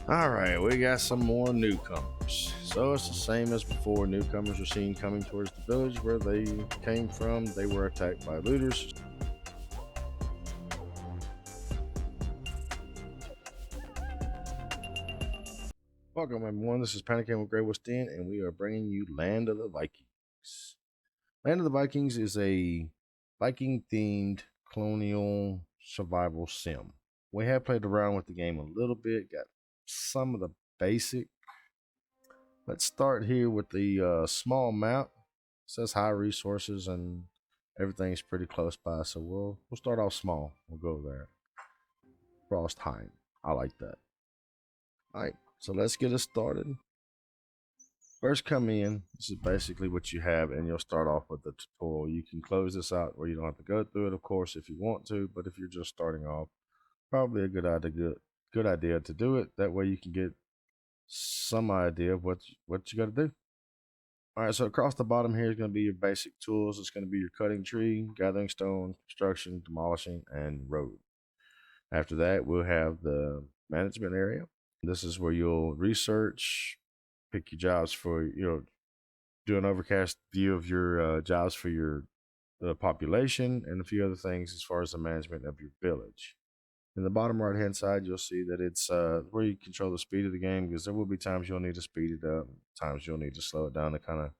Alright, we got some more newcomers. So it's the same as before. Newcomers are seen coming towards the village where they came from. They were attacked by looters. Welcome everyone, this is Panicking with GreyWolf's and we are bringing you Land of the Vikings. Land of the Vikings is a Viking-themed colonial survival sim. We have played around with the game a little bit, got some of the basic. Let's start here with the small map. It says high resources and everything's pretty close by, so we'll start off small. We'll go there. Frostheim. I like that. Alright, so let's get us started. First come in, this is basically what you have, and you'll start off with the tutorial. You can close this out where you don't have to go through it, of course, if you want to, but if you're just starting off, probably a good idea to do it. That way you can get some idea of what you got to do. All right, so across the bottom here is going to be your basic tools. It's going to be your cutting tree, gathering stone, construction, demolishing, and road. After that, we'll have the management area. This is where you'll research, pick your jobs for, do an overcast view of your jobs for your population and a few other things as far as the management of your village. In the bottom right hand side, you'll see that it's where you control the speed of the game, because there will be times you'll need to speed it up, times you'll need to slow it down to kind of.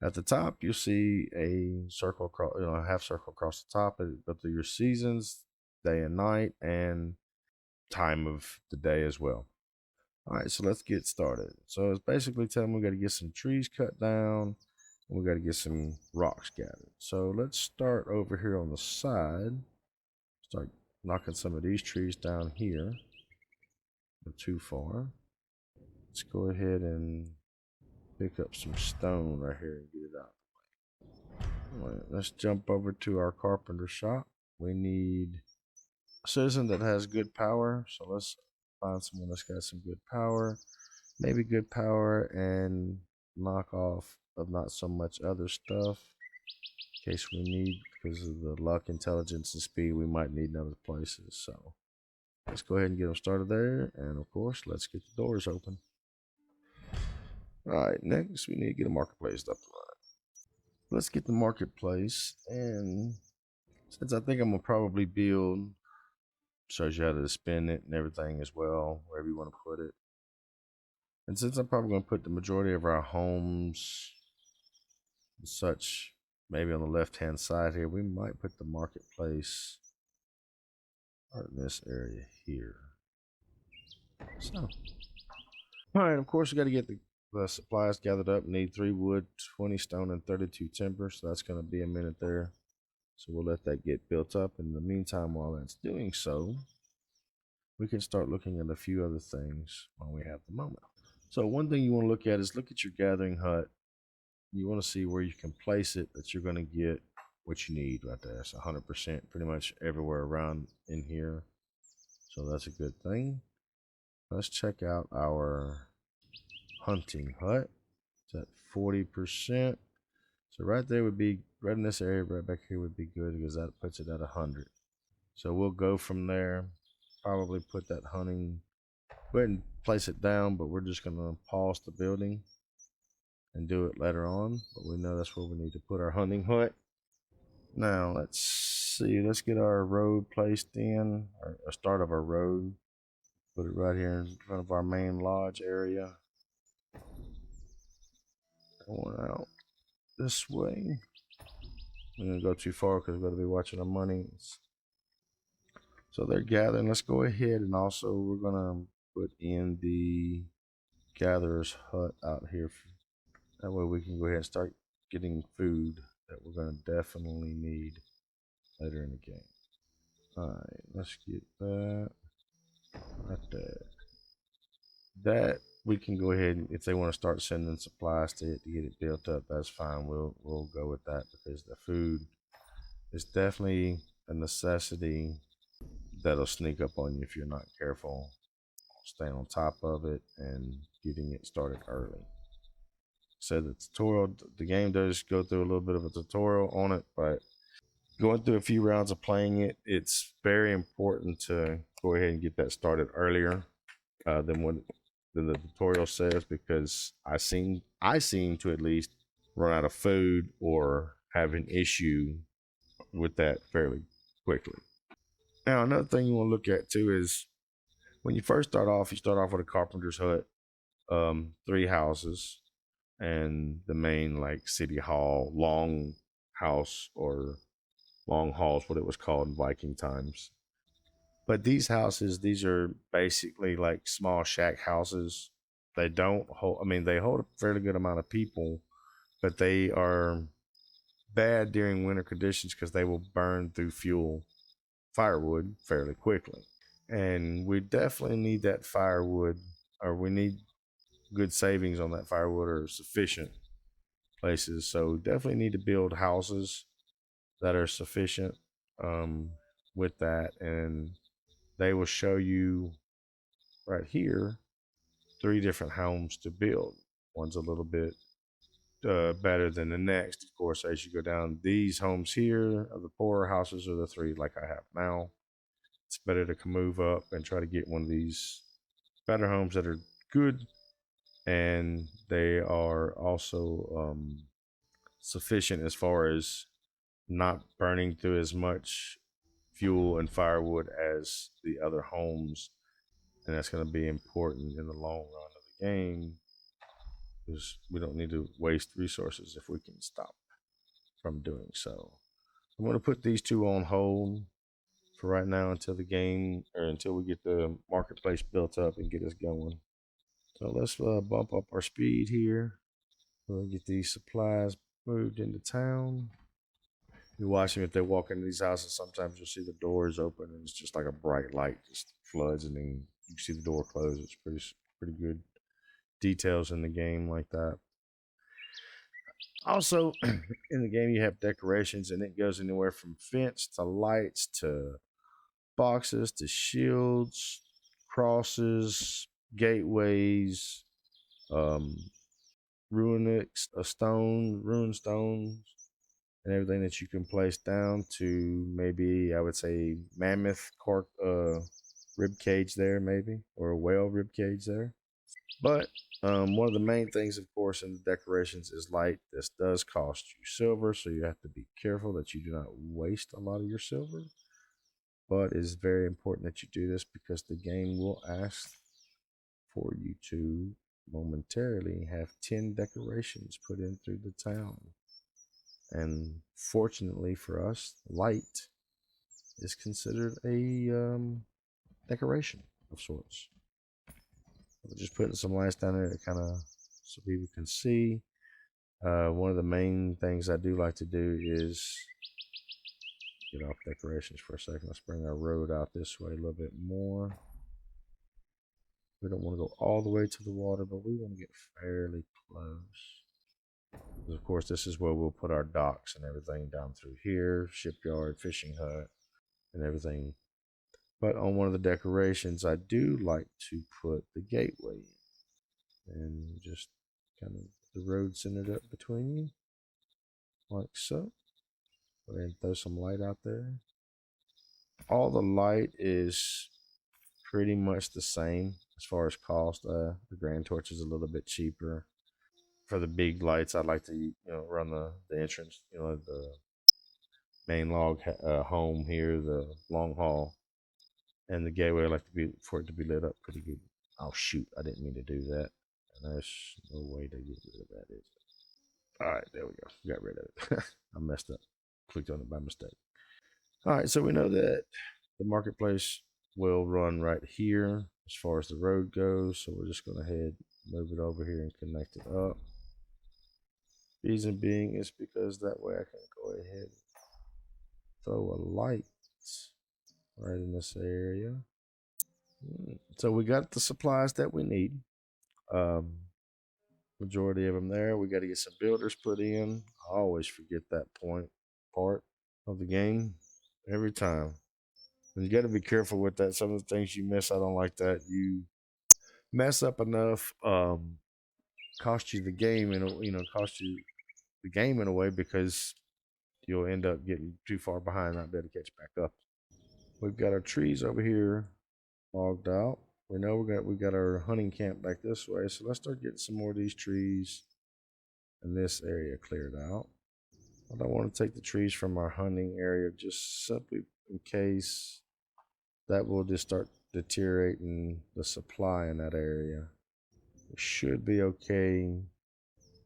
At the top, you'll see a circle across, a half circle across the top of your seasons, day and night, and time of the day as well. All right, so let's get started. So it's basically telling me we got to get some trees cut down, and we got to get some rocks gathered. So let's start over here on the side. Start knocking some of these trees down here. Not too far. Let's go ahead and pick up some stone right here and get it out. All right, let's jump over to our carpenter shop. We need a citizen that has good power, so let's find someone that's got some good power. Maybe good power and knock off of not so much other stuff in case we need, because of the luck, intelligence, and speed, we might need in other places. So let's go ahead and get them started there, and of course, let's get the doors open. All right, next we need to get a marketplace up the line. Let's get the marketplace, and since I think I'm gonna probably build, shows you how to spin it and everything as well, wherever you want to put it. And since I'm probably gonna put the majority of our homes and such maybe on the left hand side here, we might put the marketplace right in this area here. So, all right, of course, we got to get the supplies gathered up. Need 3 wood, 20 stone, and 32 timber. So that's going to be a minute there. So we'll let that get built up. In the meantime, while that's doing so, we can start looking at a few other things when we have the moment. So one thing you want to look at is look at your gathering hut. You want to see where you can place it, that you're going to get what you need right there. It's 100% pretty much everywhere around in here. So that's a good thing. Let's check out our hunting hut. It's at 40%. So right there would be, right in this area, right back here would be good, because that puts it at 100. So we'll go from there. Probably put that hunting, go ahead and place it down, but we're just going to pause the building and do it later on. But we know that's where we need to put our hunting hut. Now let's see, let's get our road placed in, or a start of our road. Put it right here in front of our main lodge area. Going out this way. I'm gonna go too far because we're gonna be watching our money. So they're gathering. Let's go ahead and also we're gonna put in the gatherer's hut out here. That way we can go ahead and start getting food that we're gonna definitely need later in the game. Alright, let's get that right there. That we can go ahead and, if they want to start sending supplies to it to get it built up, that's fine. We'll go with that, because the food is definitely a necessity that'll sneak up on you if you're not careful. Staying on top of it and getting it started early. So the tutorial, the game does go through a little bit of a tutorial on it, but going through a few rounds of playing it, it's very important to go ahead and get that started earlier. than what than the tutorial says, because I seem to at least run out of food or have an issue with that fairly quickly. Now, another thing you want to look at too is when you first start off, you start off with a carpenter's hut, three houses, and the main like city hall, long house or long halls, what it was called in Viking times. But these houses, these are basically like small shack houses. They don't hold, I mean, they hold a fairly good amount of people, but they are bad during winter conditions because they will burn through firewood fairly quickly. And we definitely need that firewood, or we need good savings on that firewood or sufficient places. So definitely need to build houses that are sufficient um, with that. And they will show you right here three different homes to build. One's a little bit better than the next. Of course, as you go down, these homes here are the poorer houses, are the three like I have now. It's better to move up and try to get one of these better homes that are good, and they are also sufficient as far as not burning through as much fuel and firewood as the other homes. And that's going to be important in the long run of the game, because we don't need to waste resources if we can stop from doing so. I'm going to put these two on hold for right now until the game, or until we get the marketplace built up and get us going. So let's bump up our speed here. We'll get these supplies moved into town. You watch them if they walk into these houses. Sometimes you'll see the doors open and it's just like a bright light just floods, and then you see the door close. It's pretty good details in the game like that. Also, in the game you have decorations, and it goes anywhere from fence to lights to boxes to shields, crosses, gateways, um, ruin stones, and everything that you can place down to maybe, I would say, mammoth cork rib cage there, maybe, or a whale rib cage there. But one of the main things, of course, in the decorations is light. This does cost you silver, so you have to be careful that you do not waste a lot of your silver. But it's very important that you do this because the game will ask for you to momentarily have 10 decorations put in through the town. And fortunately for us, light is considered a decoration of sorts. We're just putting some lights down there to kind of so people can see. One of the main things I do like to do is get off decorations for a second. Let's bring our road out this way a little bit more. We don't want to go all the way to the water, but we want to get fairly close. Because of course, this is where we'll put our docks and everything down through here, shipyard, fishing hut, and everything. But on one of the decorations, I do like to put the gateway in, and just kind of the road centered up between you, like so. Go ahead and throw some light out there. All the light is pretty much the same as far as cost. The Grand Torch is a little bit cheaper. For the big lights, I'd like to run the entrance, the main log home here, the long hall, and the gateway. I like to be for it to be lit up pretty good. Oh shoot! I didn't mean to do that, and there's no way to get rid of that. Is it? All right, there we go. Got rid of it. I messed up. Clicked on it by mistake. All right, so we know that the marketplace will run right here as far as the road goes. So we're just going to head move it over here and connect it up. Reason being is because that way I can go ahead and throw a light right in this area. So we got the supplies that we need. Majority of them there. We got to get some builders put in. I always forget that part of the game every time. And you got to be careful with that. Some of the things you miss, I don't like that. You mess up enough, cost you the game, and cost you the game in a way, because you'll end up getting too far behind, not be able to catch back up. We've got our trees over here logged out. we know we got our hunting camp back this way, so let's start getting some more of these trees in this area cleared out. I don't want to take the trees from our hunting area just simply in case that will just start deteriorating the supply in that area. We should be okay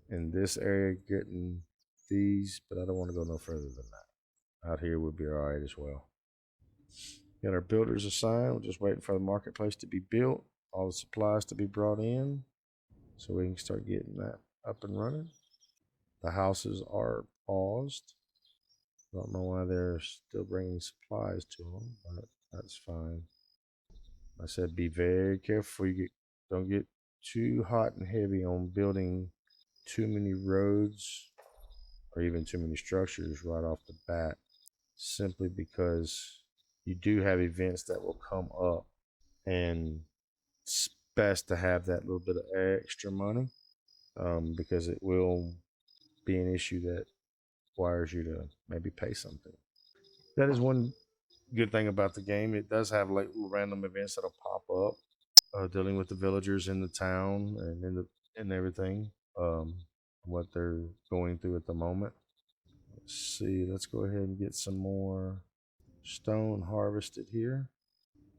in this area getting these, but I don't want to go no further than that. Out here would be all right as well. Got our builders assigned. We're just waiting for the marketplace to be built, all the supplies to be brought in, so we can start getting that up and running. The houses are paused. Don't know why they're still bringing supplies to them, but that's fine. I said be very careful. Don't get too hot and heavy on building too many roads or even too many structures right off the bat, simply because you do have events that will come up, and it's best to have that little bit of extra money, because it will be an issue that requires you to maybe pay something. That is one good thing about the game. It does have like little random events that'll pop up, dealing with the villagers in the town and and everything, what they're going through at the moment. Let's see. Let's go ahead and get some more stone harvested here.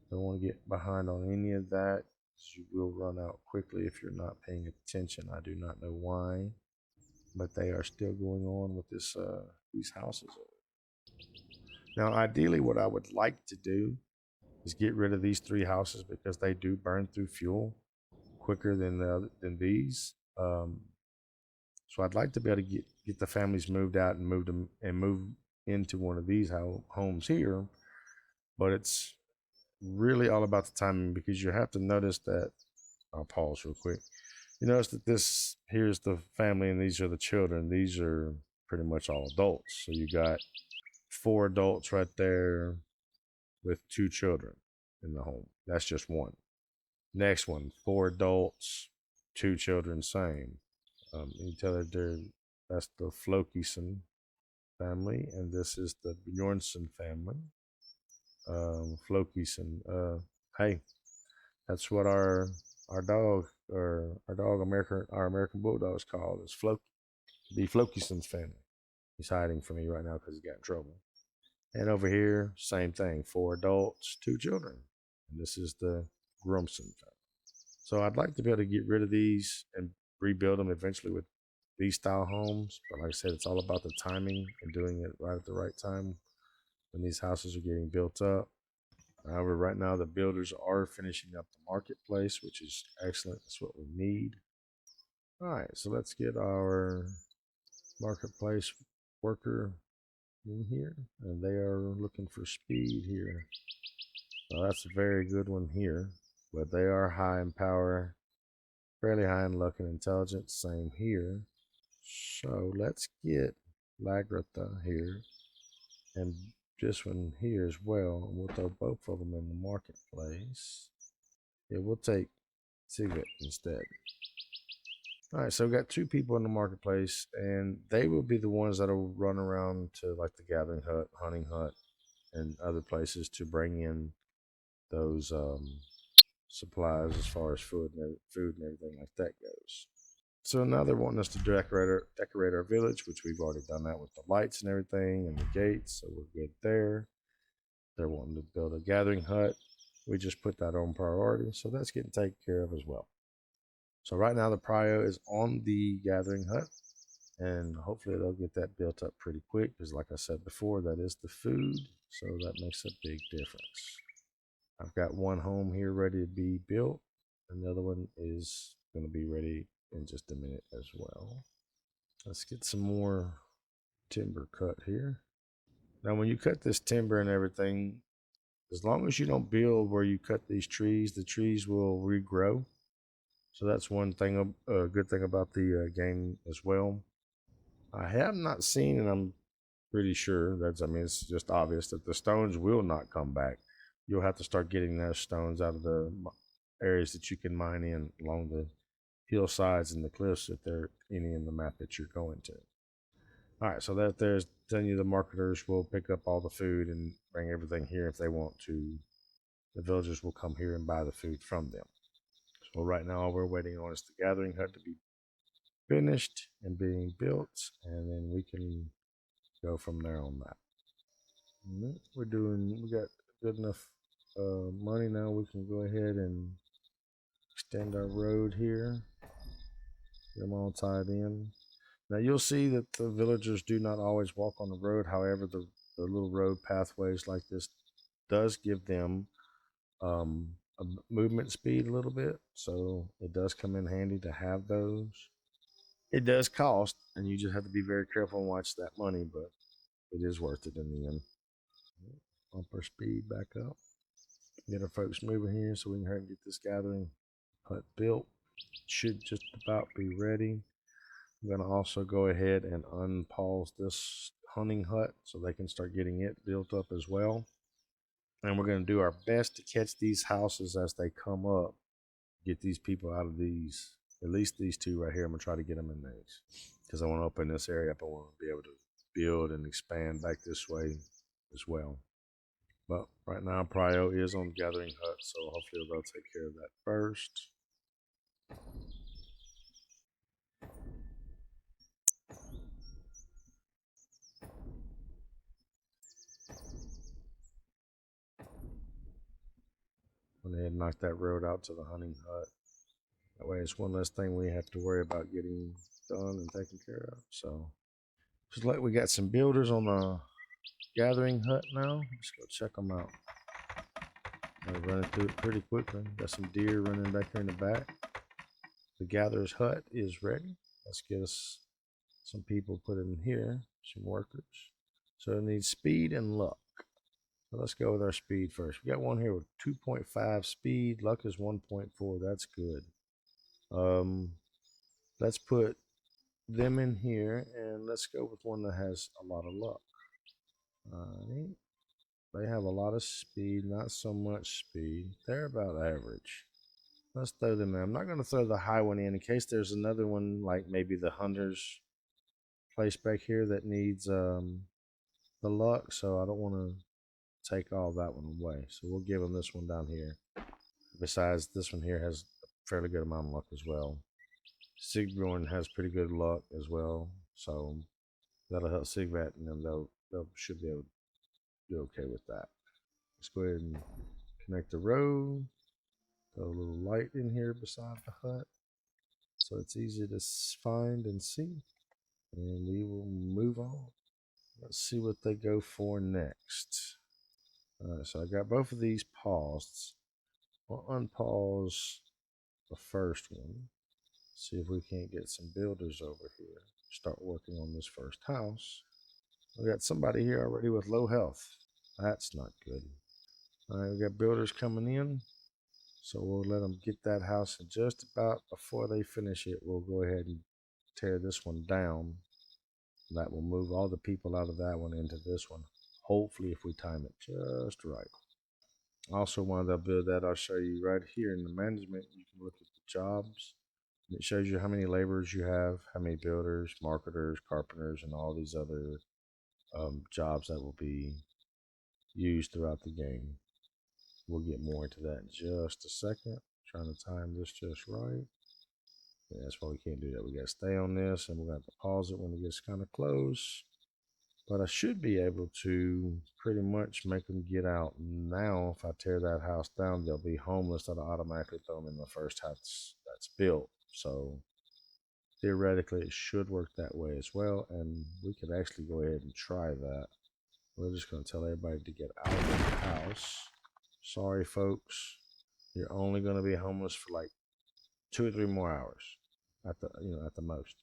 Don't want to get behind on any of that. You will run out quickly if you're not paying attention. I do not know why, but they are still going on with this these houses. Now, ideally, what I would like to do is get rid of these 3 houses because they do burn through fuel quicker than these. So I'd like to be able to get the families moved out and move into one of these homes here, but it's really all about the timing, because you have to notice that. I'll pause real quick. You notice that this here's the family and these are the children. These are pretty much all adults. So you got 4 adults right there with 2 children in the home. That's just one. Next one, 4 adults, 2 children, same. You tell that that's the Flokison family, and this is the Bjornsson family. Flokison. Hey, that's what our dog or our American Bulldog is called. Is Floki. The Flokison's family. He's hiding from me right now because he got in trouble. And over here, same thing. 4 adults, 2 children. And this is the Grumson family. So I'd like to be able to get rid of these and rebuild them eventually with these style homes. But like I said, it's all about the timing and doing it right at the right time when these houses are getting built up. However, right now the builders are finishing up the marketplace, which is excellent. That's what we need. All right, so let's get our marketplace worker in here, and they are looking for speed here. So that's a very good one here, but they are high in power, fairly high in luck and intelligence. Same here. So let's get Lagratha here and this one here as well. And we'll throw both of them in the marketplace. Yeah, we'll take Siglet instead. All right, so we got 2 people in the marketplace, and they will be the ones that'll run around to like the gathering hut, hunting hut, and other places to bring in those supplies as far as food and everything like that goes. So now they're wanting us to decorate our village, which we've already done that with the lights and everything and the gates, so we're good there. They're wanting to build a gathering hut. We just put that on priority, so that's getting taken care of as well. So right now the prio is on the gathering hut, and hopefully they'll get that built up pretty quick, because like I said before, that is the food, so that makes a big difference. I've got one home here ready to be built, and the other one is going to be ready in just a minute as well. Let's get some more timber cut here. Now when you cut this timber and everything, as long as you don't build where you cut these trees, the trees will regrow. So that's one thing, a good thing about the game as well. I have not seen, and I'm pretty sure I mean, it's just obvious that the stones will not come back. You'll have to start getting those stones out of the areas that you can mine in along the hillsides and the cliffs if there are any in the map that you're going to. All right, so that there's telling you the marketers will pick up all the food and bring everything here if they want to the villagers will come here and buy the food from them. So right now, all we're waiting on is the gathering hut to be finished and being built, and then we can go from there on that. We got good enough money now. We can go ahead and extend our road here. Get them all tied in. Now you'll see that the villagers do not always walk on the road. However, the little road pathways like this does give them a movement speed a little bit. So it does come in handy to have those. It does cost, and you just have to be very careful and watch that money, but it is worth it in the end. Bump our speed back up. Get our folks moving here so we can hurry and get this gathering hut built. Should just about be ready. I'm going to also go ahead and unpause this hunting hut so they can start getting it built up as well. And we're going to do our best to catch these houses as they come up. Get these people out of these, at least these two right here. I'm going to try to get them in these because I want to open this area up. I want to be able to build and expand back this way as well. But right now, prio is on gathering hut, so hopefully they'll take care of that first. Went ahead and knock that road out to the hunting hut. That way it's one less thing we have to worry about getting done and taken care of. So just like we got some builders on the gathering hut now. Let's go check them out. I'm running through it pretty quickly. Got some deer running back here in the back. The gatherer's hut is ready. Let's get us some people put in here, some workers. So it needs speed and luck. So let's go with our speed first. We got one here with 2.5 speed. Luck is 1.4. That's good. Let's put them in here and let's go with one that has a lot of luck. They have a lot of speed, not so much speed. They're about average. Let's throw them in. I'm not going to throw the high one in case there's another one like maybe the hunter's place back here that needs the luck. So I don't want to take all that one away. So we'll give them this one down here. Besides, this one here has a fairly good amount of luck as well. Silkbeard has pretty good luck as well. So that'll help Silkbeard, and then they'll should be able to do okay with that. Let's go ahead and connect the road. Got a little light in here beside the hut, so it's easy to find and see. And we will move on. Let's see what they go for next. Alright, so I got both of these paused. We'll unpause the first one. See if we can't get some builders over here. Start working on this first house. We got somebody here already with low health. That's not good. Alright, we got builders coming in. So we'll let them get that house, and just about before they finish it, we'll go ahead and tear this one down. That will move all the people out of that one into this one. Hopefully, if we time it just right. Also, while they'll build that, I'll show you right here in the management. You can look at the jobs. And it shows you how many laborers you have, how many builders, marketers, carpenters, and all these other jobs that will be used throughout the game. We'll get more into that in just a second. Trying to time this just right. Yeah, that's why we can't do that. We got to stay on this, and we're going to have to pause it when it gets kind of close. But I should be able to pretty much make them get out now. If I tear that house down, they'll be homeless. That'll automatically throw them in the first house that's built. So theoretically, it should work that way as well. And we could actually go ahead and try that. We're just going to tell everybody to get out of the house. Sorry, folks. You're only going to be homeless for like 2 or 3 more hours at the most.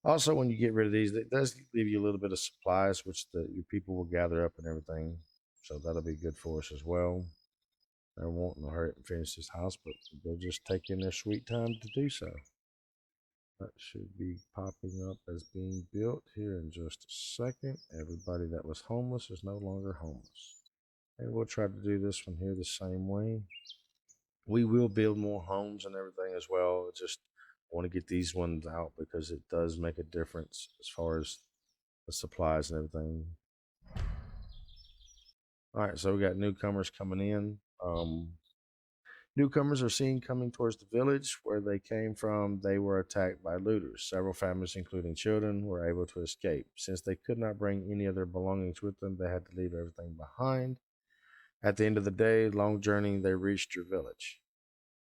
Also, when you get rid of these, it does leave you a little bit of supplies, which your people will gather up and everything. So that'll be good for us as well. They're wanting to hurry up and finish this house, but they're just taking their sweet time to do so. That should be popping up as being built here in just a second. Everybody that was homeless is no longer homeless. And we'll try to do this one here the same way. We will build more homes and everything as well. Just want to get these ones out because it does make a difference as far as the supplies and everything. All right, so we got newcomers coming in. Newcomers are seen coming towards the village where they came from. They were attacked by looters. Several families, including children, were able to escape. Since they could not bring any of their belongings with them, they had to leave everything behind. At the end of the day, long journey, they reached your village.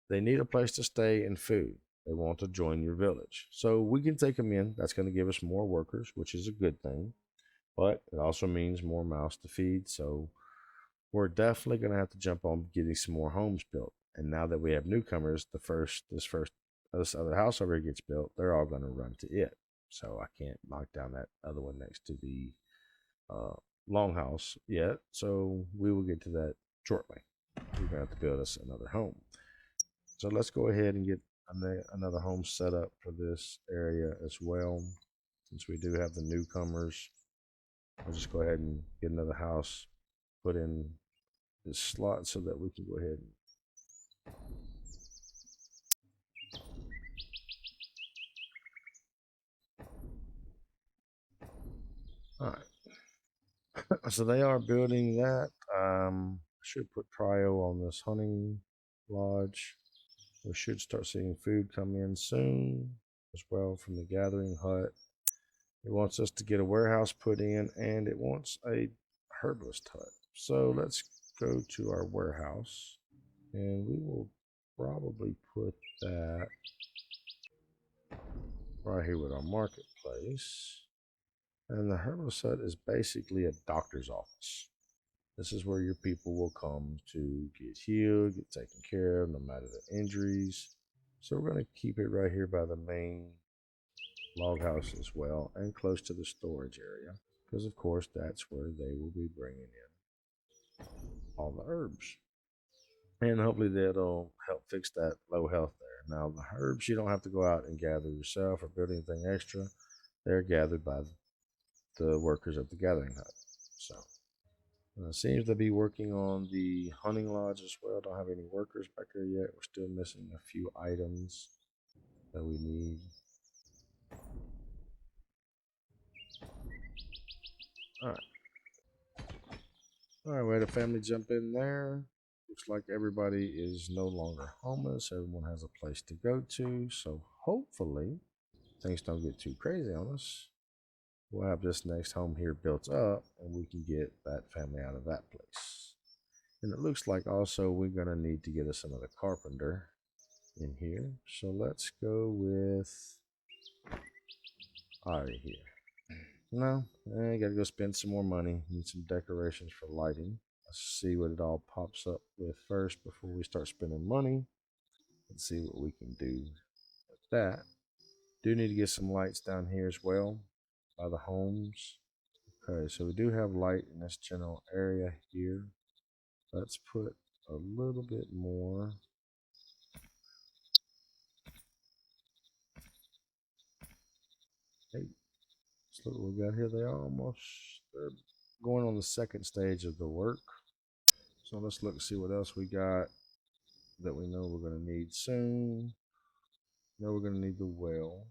They need a place to stay and food. They want to join your village. So we can take them in. That's going to give us more workers, which is a good thing. But it also means more mouths to feed. So we're definitely going to have to jump on getting some more homes built. And now that we have newcomers, this other house over here gets built, they're all going to run to it. So I can't knock down that other one next to the uh, longhouse yet. So we will get to that shortly. We're going to have to build us another home. So let's go ahead and get another home set up for this area as well. Since we do have the newcomers, I'll just go ahead and get another house put in this slot so that we can go ahead and all right. So they are building that. I should put prio on this hunting lodge. We should start seeing food come in soon as well from the gathering hut. It wants us to get a warehouse put in, and it wants a herbalist hut. So let's go to our warehouse, and we will probably put that right here with our marketplace. And the herbalist hut is basically a doctor's office. This is where your people will come to get healed, get taken care of, no matter the injuries. So we're going to keep it right here by the main log house as well, and close to the storage area, because of course that's where they will be bringing in all the herbs, and hopefully that'll help fix that low health there. Now the herbs you don't have to go out and gather yourself or build anything extra. They're gathered by the workers at the gathering hut. So seems to be working on the hunting lodge as well. Don't have any workers back there yet. We're still missing a few items that we need. All right. All right, we had a family jump in there. Looks like everybody is no longer homeless. Everyone has a place to go to. So hopefully things don't get too crazy on us. We'll have this next home here built up and we can get that family out of that place. And it looks like also we're going to need to get us another carpenter in here. So let's go with Ari here. No, I gotta go spend some more money. Need some decorations for lighting. Let's see what it all pops up with first before we start spending money. Let's see what we can do with that. Do need to get some lights down here as well by the homes. Okay, so we do have light in this general area here. Let's put a little bit more. Hey, let's look what we got here. They're going on the second stage of the work. So let's look and see what else we got that we know we're going to need soon. Know we're going to need the well.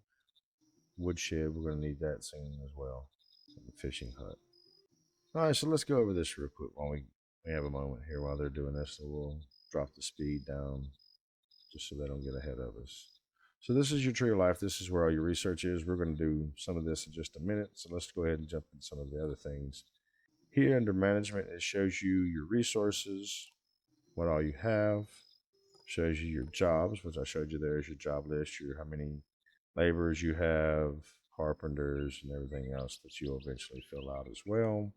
Woodshed, we're going to need that soon as well. And the fishing hut. All right, so let's go over this real quick while we have a moment here while they're doing this. So we'll drop the speed down just so they don't get ahead of us. So this is your tree of life. This is where all your research is. We're going to do some of this in just a minute. So let's go ahead and jump into some of the other things. Here under management, it shows you your resources, what all you have. Shows you your jobs, which I showed you there is your job list, your how many laborers you have, carpenters, and everything else that you'll eventually fill out as well.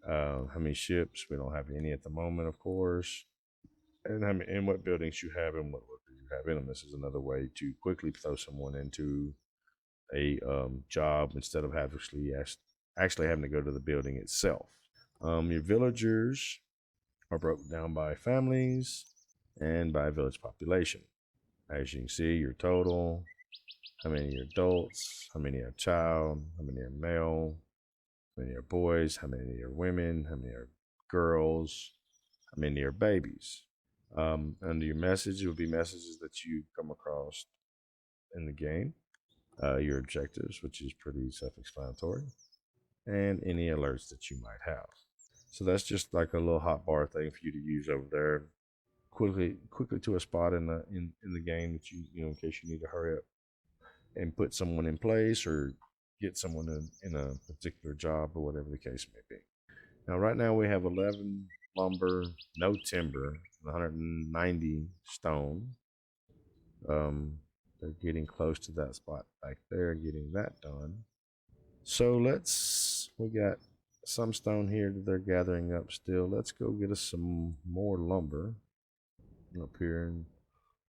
How many ships? We don't have any at the moment, of course. And how many, and what buildings you have and what workers you have in them. This is another way to quickly throw someone into a job instead of actually having to go to the building itself. Your villagers are broken down by families and by village population. As you can see, your total, how many are adults, how many are child, how many are male, how many are boys, how many are women, how many are girls, how many are babies. Under your message, it will be messages that you come across in the game, your objectives, which is pretty self-explanatory, and any alerts that you might have. So that's just like a little hotbar thing for you to use over there. quickly to a spot in the game that you know, in case you need to hurry up and put someone in place or get someone in a particular job or whatever the case may be. Now, right now we have 11 lumber, no timber, 190 stone. They're getting close to that spot back there, getting that done. So we got some stone here that they're gathering up still. Let's go get us some more lumber up here, and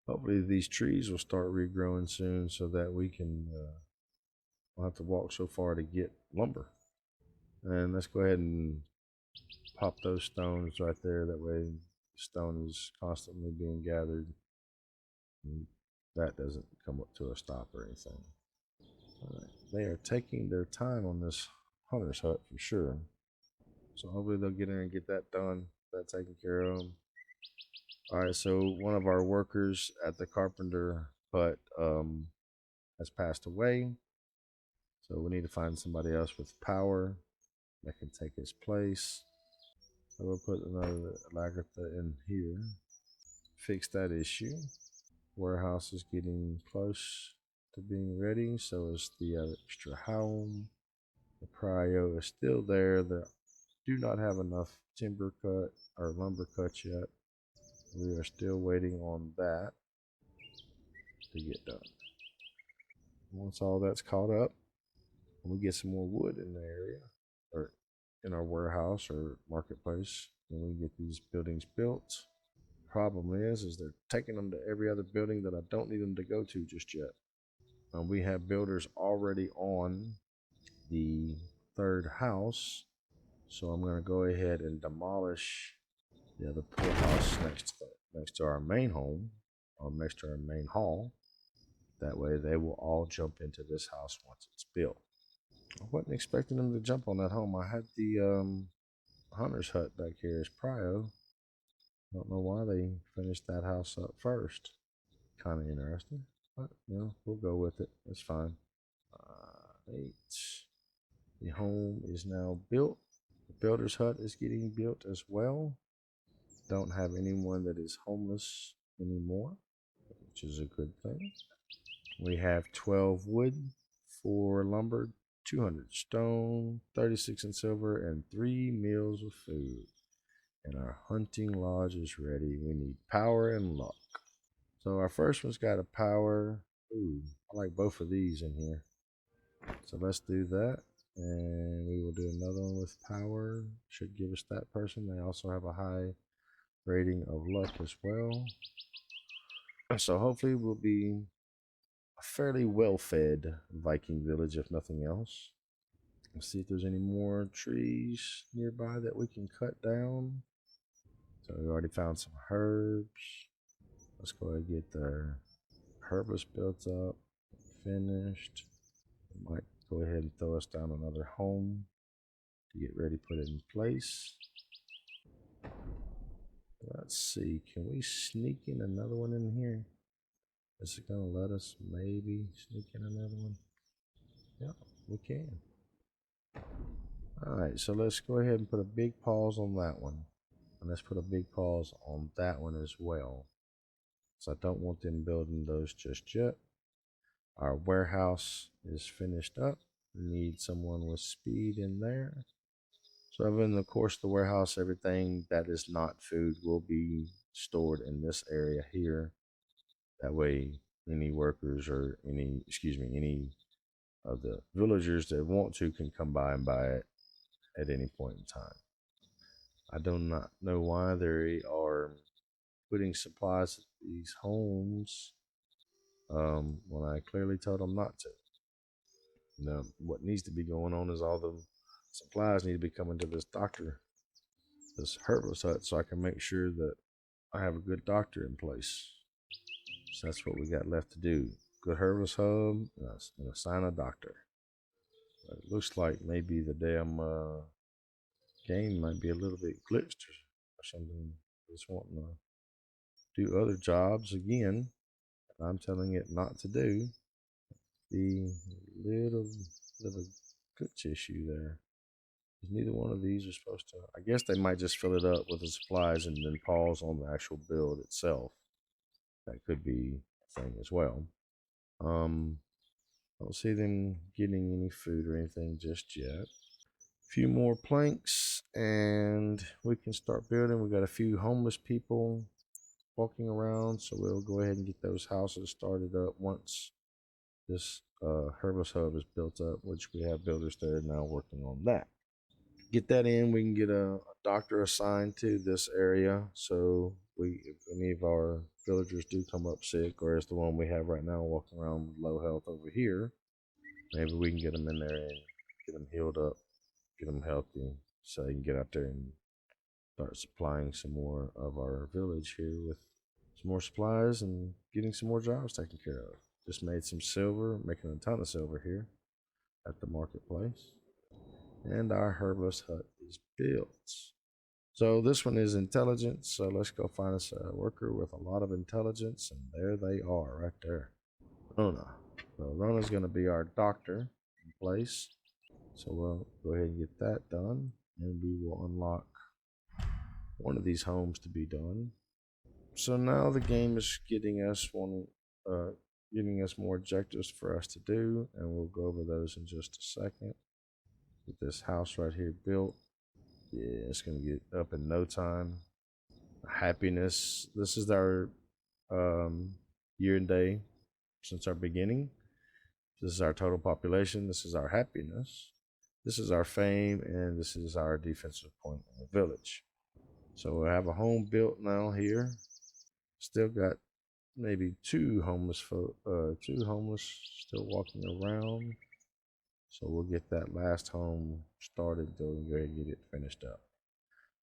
hopefully these trees will start regrowing soon so that we can don't have to walk so far to get lumber. And let's go ahead and pop those stones right there. That way stone is constantly being gathered. And that doesn't come up to a stop or anything. All right. They are taking their time on this hunter's hut for sure. So hopefully they'll get in and get that done, that taken care of. All right, so one of our workers at the carpenter hut has passed away. So we need to find somebody else with power that can take his place. So we'll put another Lagartha in here. Fix that issue. Warehouse is getting close to being ready. So is the extra home. The prio is still there. They do not have enough timber cut or lumber cut yet. We are still waiting on that to get done. Once all that's caught up, we get some more wood in the area or in our warehouse or marketplace, then we get these buildings built. Problem is they're taking them to every other building that I don't need them to go to just yet. We have builders already on the third house, so I'm going to go ahead and demolish the other poorhouse next to our main home, or next to our main hall. That way they will all jump into this house once it's built. I wasn't expecting them to jump on that home. I had the hunter's hut back here as prio. Don't know why they finished that house up first. Kind of interesting, but you know, we'll go with it. It's fine. 8. The home is now built. The builder's hut is getting built as well. Don't have anyone that is homeless anymore, which is a good thing. We have 12 wood, 4 lumber, 200 stone, 36 in silver, and 3 meals of food. And our hunting lodge is ready. We need power and luck. So our first one's got a power. Ooh, I like both of these in here. So let's do that. And we will do another one with power. Should give us that person. They also have a high rating of luck as well. So hopefully we'll be a fairly well-fed Viking village, if nothing else. Let's see if there's any more trees nearby that we can cut down. So we already found some herbs. Let's go ahead and get the herbalist built up, finished. We might go ahead and throw us down another home to get ready to put it in place. Let's see, can we sneak in another one in here? Is it going to let us maybe sneak in another one? Yeah, we can. Alright, so let's go ahead and put a big pause on that one. And let's put a big pause on that one as well. So I don't want them building those just yet. Our warehouse is finished up. We need someone with speed in there. So in the course of the warehouse, everything that is not food will be stored in this area here. That way any workers or any of the villagers that want to can come by and buy it at any point in time. I do not know why they are putting supplies at these homes when I clearly told them not to. Now, what needs to be going on is all the supplies need to be coming to this herbalist hut, so I can make sure that I have a good doctor in place. So that's what we got left to do. Good herbalist hub and assign a doctor. But it looks like maybe the damn game might be a little bit glitched or something. Just wanting to do other jobs again. I'm telling it not to do. The little glitch issue there. Neither one of these are supposed to. I guess they might just fill it up with the supplies and then pause on the actual build itself. That could be a thing as well. I don't see them getting any food or anything just yet. A few more planks and we can start building. We got a few homeless people walking around, so we'll go ahead and get those houses started up once this herbalist hub is built up, which we have builders there now working on that. Get that in, we can get a doctor assigned to this area, so if any of our villagers do come up sick, or as the one we have right now walking around with low health over here, maybe we can get them in there and get them healed up, get them healthy, so they can get out there and start supplying some more of our village here with some more supplies and getting some more jobs taken care of. Just made some silver, making a ton of silver here at the marketplace. And our herbalist hut is built. So this one is intelligence. So let's go find us a worker with a lot of intelligence. And there they are right there. Rona. So Rona's going to be our doctor in place. So we'll go ahead and get that done. And we will unlock one of these homes to be done. So now the game is getting us more objectives for us to do. And we'll go over those in just a second. Get this house right here built. Yeah, it's gonna get up in no time. Happiness. This is our year and day since our beginning. This is our total population. This is our happiness. This is our fame, and this is our defensive point in the village. So we have a home built now here. Still got maybe two homeless still walking around. So we'll get that last home started, so we can go ahead and get it finished up.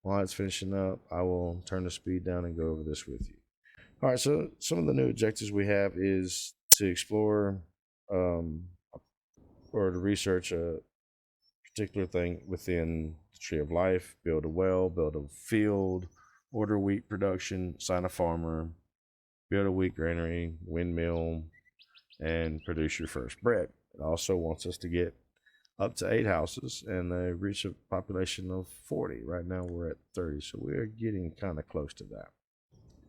While it's finishing up, I will turn the speed down and go over this with you. All right, so some of the new objectives we have is to explore or to research a particular thing within the Tree of Life, build a well, build a field, order wheat production, sign a farmer, build a wheat granary, windmill, and produce your first bread. It also wants us to get up to 8 houses and reach a population of 40. Right now we're at 30, so we're getting kind of close to that.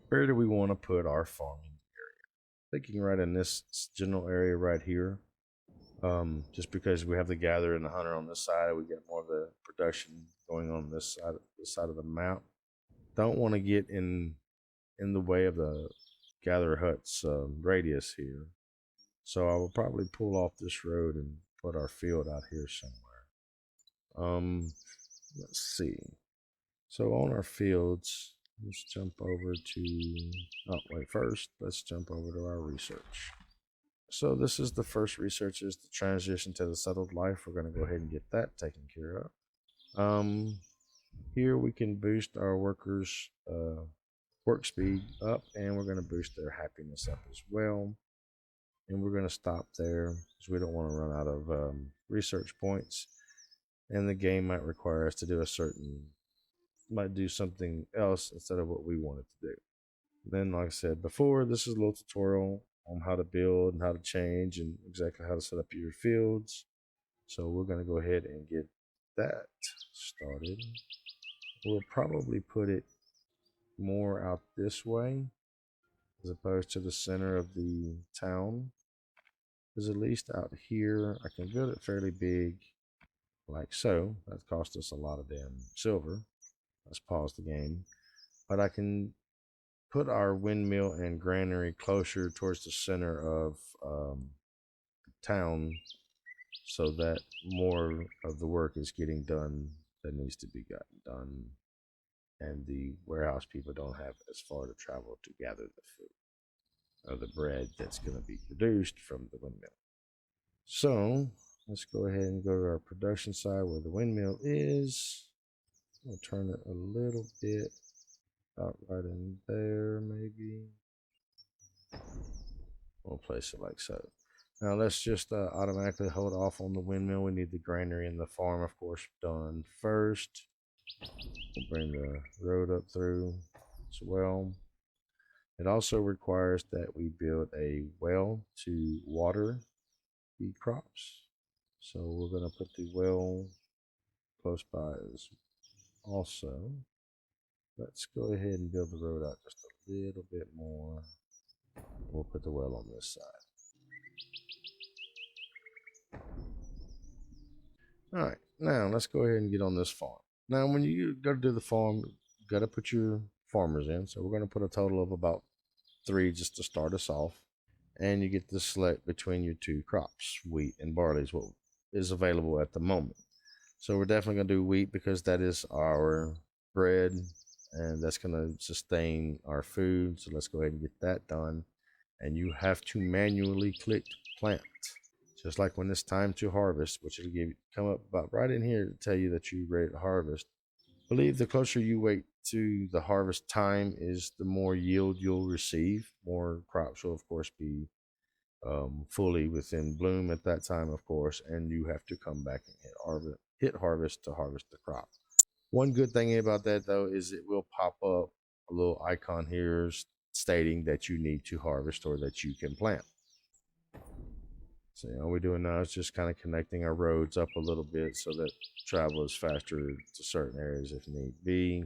Where do we want to put our farming area? Thinking right in this general area right here. Just because we have the gatherer and the hunter on this side, we get more of the production going on this side of the map. Don't want to get in the way of the gatherer hut's radius here. So I will probably pull off this road and put our field out here somewhere. Let's see. So on our fields, let's jump over to, first, let's jump over to our research. So this is the first research, is the transition to the settled life. We're going to go ahead and get that taken care of. Here we can boost our workers' work speed up, and we're going to boost their happiness up as well. And we're going to stop there because we don't want to run out of research points. And the game might require us to do might do something else instead of what we wanted to do. Then, like I said before, this is a little tutorial on how to build and how to change and exactly how to set up your fields. So we're going to go ahead and get that started. We'll probably put it more out this way as opposed to the center of the town. Because at least out here, I can build it fairly big, like so. That cost us a lot of damn silver. Let's pause the game. But I can put our windmill and granary closer towards the center of town so that more of the work is getting done that needs to be gotten done, and the warehouse people don't have as far to travel to gather the food or the bread that's going to be produced from the windmill. So let's go ahead and go to our production side where the windmill is. We'll turn it a little bit out right in there, maybe. We'll place it like so. Now let's just automatically hold off on the windmill. We need the granary and the farm, of course, done first. We'll bring the road up through as well. It also requires that we build a well to water the crops. So we're going to put the well close by is also. Let's go ahead and build the road out just a little bit more. We'll put the well on this side. All right, now let's go ahead and get on this farm. Now, when you go to do the farm, you got to put your farmers in. So we're going to put a total of about 3 just to start us off. And you get to select between your 2 crops, wheat and barley is what is available at the moment. So we're definitely going to do wheat because that is our bread and that's going to sustain our food. So let's go ahead and get that done. And you have to manually click plant. Just like when it's time to harvest, which will come up about right in here to tell you that you're ready to harvest. I believe the closer you wait to the harvest time is the more yield you'll receive. More crops will, of course, be fully within bloom at that time, of course, and you have to come back and hit harvest to harvest the crop. One good thing about that, though, is it will pop up a little icon here stating that you need to harvest or that you can plant. So all we're doing now is just kind of connecting our roads up a little bit so that travel is faster to certain areas if need be.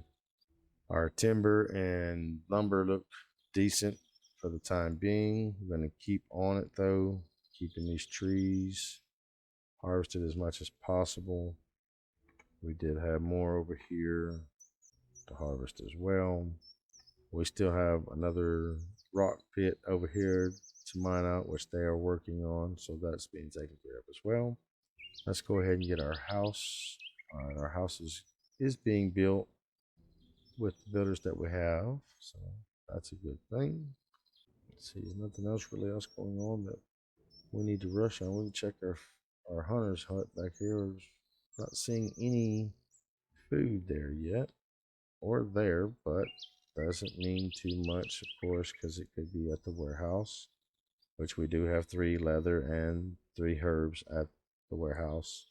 Our timber and lumber look decent for the time being. We're going to keep on it though, keeping these trees harvested as much as possible. We did have more over here to harvest as well. We still have another rock pit over here to mine out, which they are working on, so that's being taken care of as well. Let's go ahead and get our house. All right, our house is being built with the builders that we have, so that's a good thing. Let's see, there's nothing else really going on that we need to rush on. We can check our hunter's hut back here. Not seeing any food there yet, or there, but doesn't mean too much, of course, because it could be at the warehouse, which we do have 3 leather and 3 herbs at the warehouse,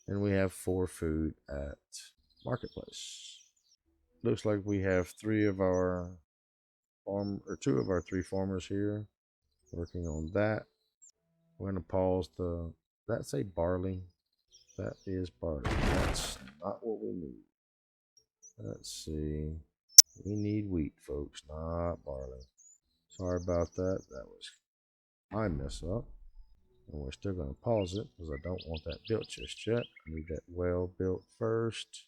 and we have 4 food at marketplace. Looks like we have 3 of our 2 of our 3 farmers here working on that. We're gonna pause the. That's a barley. That is barley. That's not what we need. Let's see. We need wheat, folks, not barley. Sorry about that. That was my mess up. And we're still going to pause it because I don't want that built just yet. I need that well built first.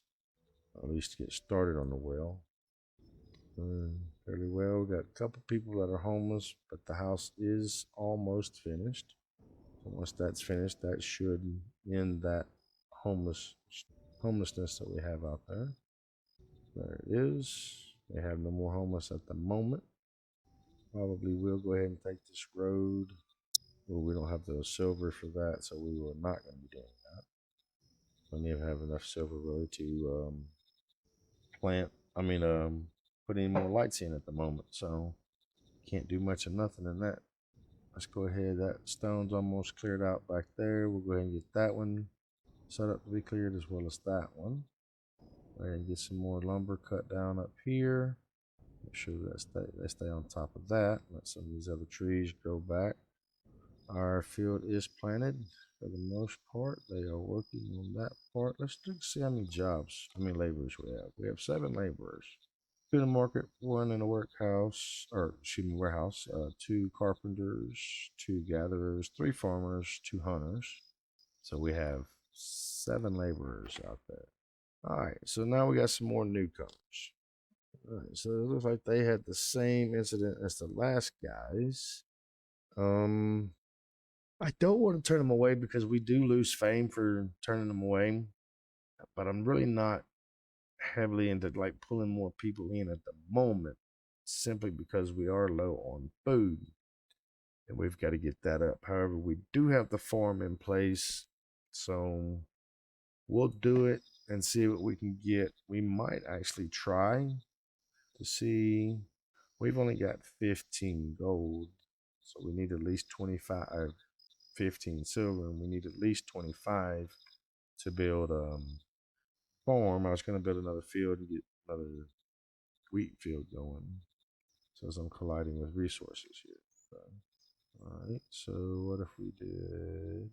At least get started on the well. Fairly well. Got a couple people that are homeless, but the house is almost finished. So once that's finished, that should end that homelessness that we have out there. There it is. They have no more homeless at the moment. Probably will go ahead and take this road. Well, we don't have the silver for that, so we were not going to be doing that. We don't even have enough silver really to put any more lights in at the moment, so can't do much of nothing in that. Let's go ahead. That stone's almost cleared out back there. We'll go ahead and get that one set up to be cleared as well as that one. Go ahead and get some more lumber cut down up here. Make sure that they stay on top of that. Let some of these other trees grow back. Our field is planted for the most part. They are working on that part. Let's see how many laborers we have. We have 7 laborers. 2 in the market, 1 in a warehouse, 2 carpenters, 2 gatherers, 3 farmers, 2 hunters. So we have 7 laborers out there. All right, so now we got some more newcomers. All right, so it looks like they had the same incident as the last guys. I don't want to turn them away because we do lose fame for turning them away, but I'm really not heavily into like pulling more people in at the moment, simply because we are low on food and we've got to get that up. However, we do have the farm in place, so we'll do it and see what we can get. We might actually try to see. We've only got 15 gold, so we need at least 25. 15 silver, and we need at least 25 to build a farm. I was going to build another field and get another wheat field going. So I'm colliding with resources here. So, all right, so what if we did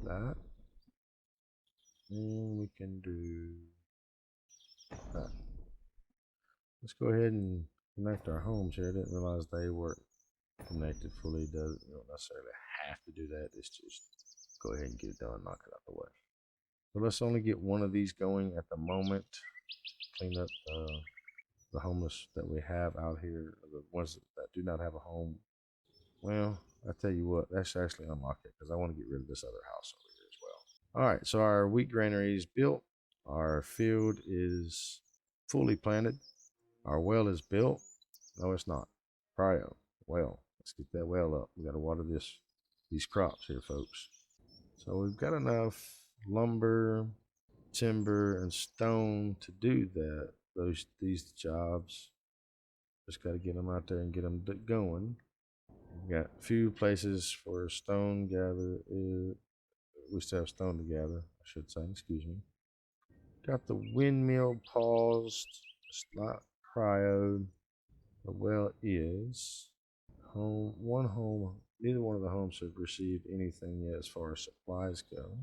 that? And we can do that. Let's go ahead and connect our homes here. I didn't realize they were connected fully. You don't necessarily have to do that. It's just go ahead and get it done, knock it out the way. So let's only get one of these going at the moment. Clean up the homeless that we have out here, the ones that do not have a home. Well, I tell you what, that's actually unlock it because I want to get rid of this other house over here as well. All right, so our wheat granary is built. Our field is fully planted. Our well is built. No, it's not. Cryo well. Let's get that well up. We got to water these crops here, folks. So we've got enough lumber, timber, and stone to do that. These jobs. Just got to get them out there and get them going. We got a few places for stone gather. We still have stone to gather, I should say. Excuse me. Got the windmill paused. It's not cryoed. The well is home. One home. Neither one of the homes have received anything yet as far as supplies go.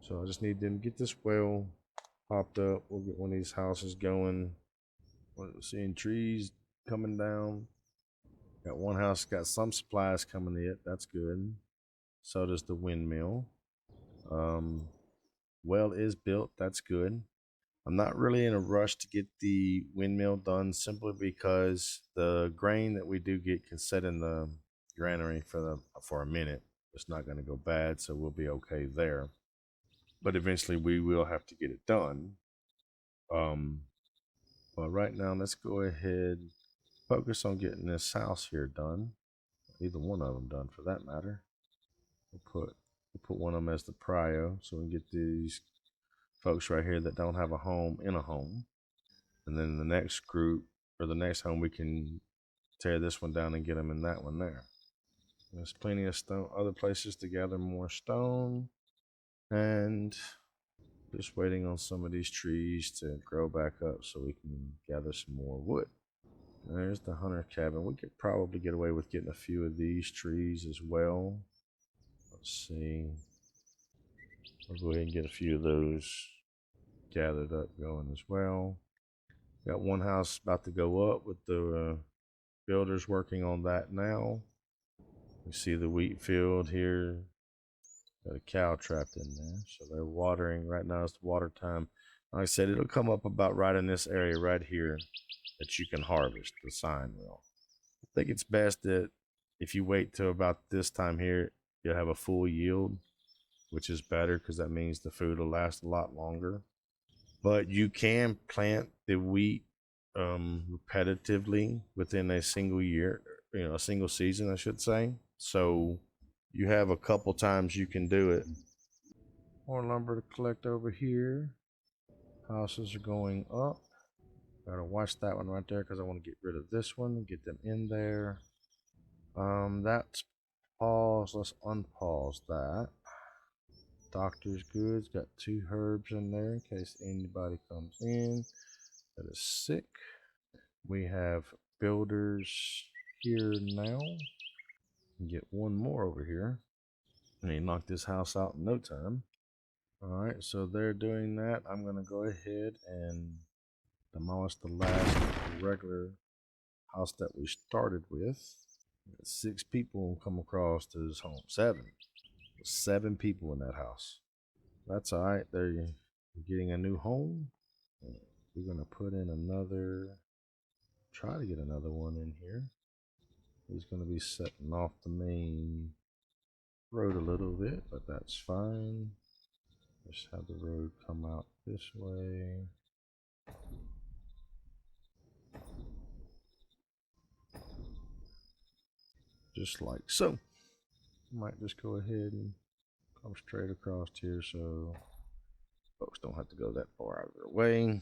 So I just need them to get this well popped up. We'll get one of these houses going. We're seeing trees coming down. Got one house got some supplies coming in. That's good. So does the windmill. Well is built. That's good. I'm not really in a rush to get the windmill done simply because the grain that we do get can sit in the granary for a minute. It's not going to go bad, so we'll be okay there. But eventually we will have to get it done. But right now, let's go ahead focus on getting this house here done. Either one of them done for that matter. We'll put one of them as the prio so we can get these folks right here that don't have a home in a home. And then the next group or the next home, we can tear this one down and get them in that one there. There's plenty of stone, other places to gather more stone. And just waiting on some of these trees to grow back up so we can gather some more wood. There's the hunter cabin. We could probably get away with getting a few of these trees as well. Let's see. I'll go ahead and get a few of those gathered up going as well. Got one house about to go up with the builders working on that now. You see the wheat field here. Got a cow trapped in there. So they're watering. Right now it's the water time. Like I said, it'll come up about right in this area right here that you can harvest, the sign will. I think it's best that if you wait till about this time here, you'll have a full yield, which is better because that means the food will last a lot longer. But you can plant the wheat repetitively within a single year, a single season, I should say. So you have a couple times you can do it. More lumber to collect over here. Houses are going up. Gotta watch that one right there because I want to get rid of this one, get them in there. That's pause. Let's unpause that. Doctor's goods, got 2 herbs in there in case anybody comes in that is sick. We have builders here now. Get one more over here. And they knock this house out in no time. Alright, so they're doing that. I'm gonna go ahead and demolish the last regular house that we started with. 6 people come across to this home. 7 people in that house. That's all right. They're getting a new home. We're gonna put in try to get another one in here. He's gonna be setting off the main road a little bit, but that's fine. Just have the road come out this way. Just like so. Might just go ahead and come straight across here so folks don't have to go that far out of their way.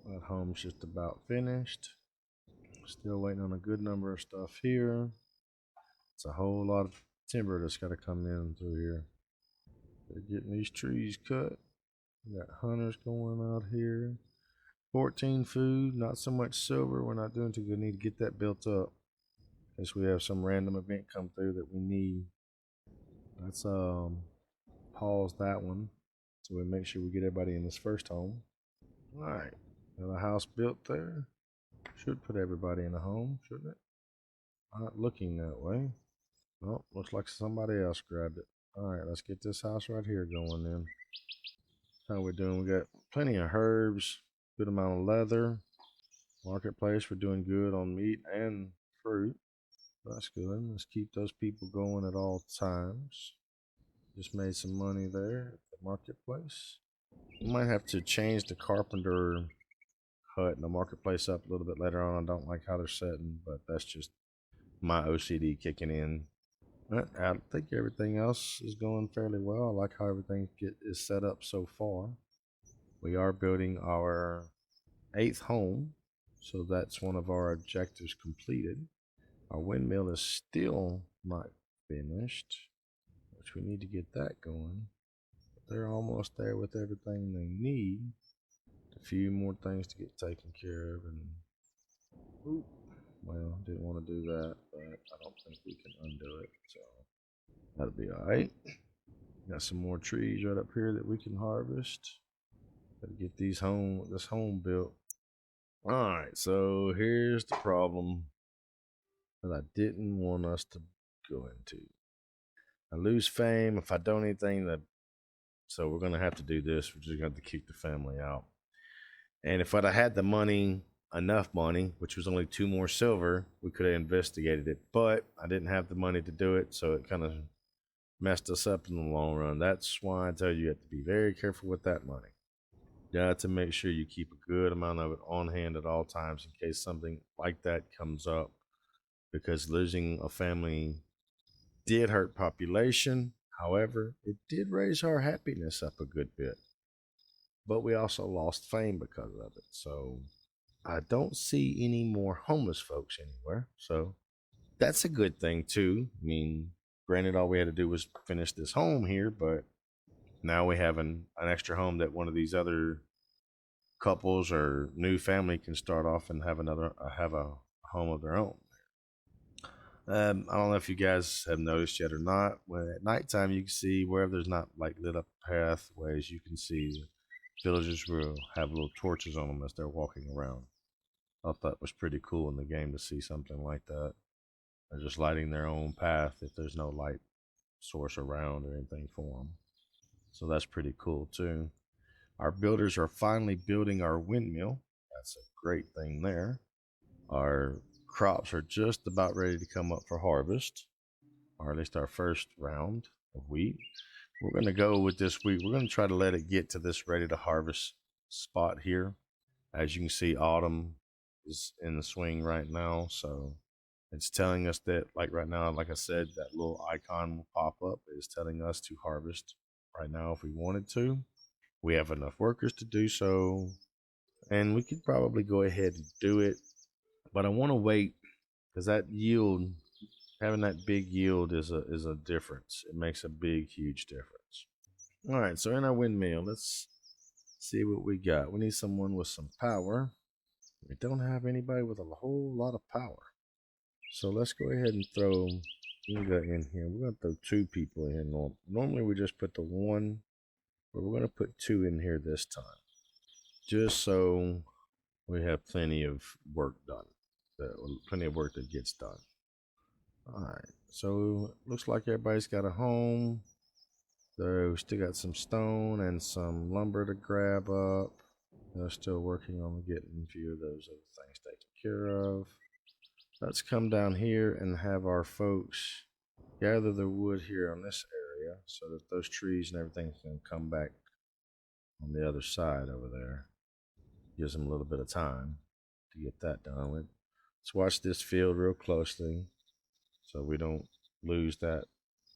That home's just about finished. Still waiting on a good number of stuff here. It's a whole lot of timber that's got to come in through here. They're getting these trees cut. We got hunters going out here. 14 food, not so much silver. We're not doing too good. Need to get that built up. In case we have some random event come through that we need. Let's pause that one. So we make sure we get everybody in this first home. All right, got a house built there. Should put everybody in a home, shouldn't it? Not looking that way. Oh, looks like somebody else grabbed it. All right, let's get this house right here going then. How we doing? We got plenty of herbs, good amount of leather. Marketplace, we're doing good on meat and fruit. That's good. Let's keep those people going at all times. Just made some money there at the marketplace. We might have to change the carpenter hut and the marketplace up a little bit later on. I don't like how they're setting, but that's just my OCD kicking in. I think everything else is going fairly well. I like how everything is set up so far. We are building our 8th home, so that's one of our objectives completed. Our windmill is still not finished, which we need to get that going. But they're almost there with everything they need. A few more things to get taken care of, and well, didn't want to do that, but I don't think we can undo it, so that'll be all right. Got some more trees right up here that we can harvest. Gotta get this home built. All right, so here's the problem that I didn't want us to go into. I lose fame if I don't anything that, so we're gonna have to do this. We're just gonna have to kick the family out. And if I'd have had the money, enough money, which was only 2 more silver, we could have investigated it. But I didn't have the money to do it, so it kind of messed us up in the long run. That's why I tell you have to be very careful with that money. You got to make sure you keep a good amount of it on hand at all times in case something like that comes up, because losing a family did hurt population. However, it did raise our happiness up a good bit, but we also lost fame because of it. So I don't see any more homeless folks anywhere, so that's a good thing too. I mean, granted, all we had to do was finish this home here, but now we have an extra home that one of these other couples or new family can start off and have a home of their own. I don't know if you guys have noticed yet or not. When at nighttime, you can see wherever there's not like lit up pathways, you can see villagers will have little torches on them as they're walking around. I thought that was pretty cool in the game to see something like that. They're just lighting their own path if there's no light source around or anything for them. So that's pretty cool too. Our builders are finally building our windmill. That's a great thing there. Our crops are just about ready to come up for harvest, or at least our first round of wheat. We're going to go with this wheat. We're going to try to let it get to this ready to harvest spot here. As you can see, autumn is in the swing right now, so it's telling us that, like right now, like I said, that little icon will pop up. It's telling us to harvest right now if we wanted to. We have enough workers to do so, and we could probably go ahead and do it, but I want to wait because that yield, having that big yield is a difference. It makes a big, huge difference. All right, so in our windmill, let's see what we got. We need someone with some power. We don't have anybody with a whole lot of power. So let's go ahead and throw Inga in here. We're going to throw 2 people in here. Normally we just put the 1, but we're going to put 2 in here this time. Just so we have plenty of work done. Plenty of work that gets done. Alright, so looks like everybody's got a home. We still got some stone and some lumber to grab up. They're still working on getting a few of those other things taken care of. Let's come down here and have our folks gather the wood here on this area so that those trees and everything can come back on the other side over there. Gives them a little bit of time to get that done. Let's watch this field real closely so we don't lose that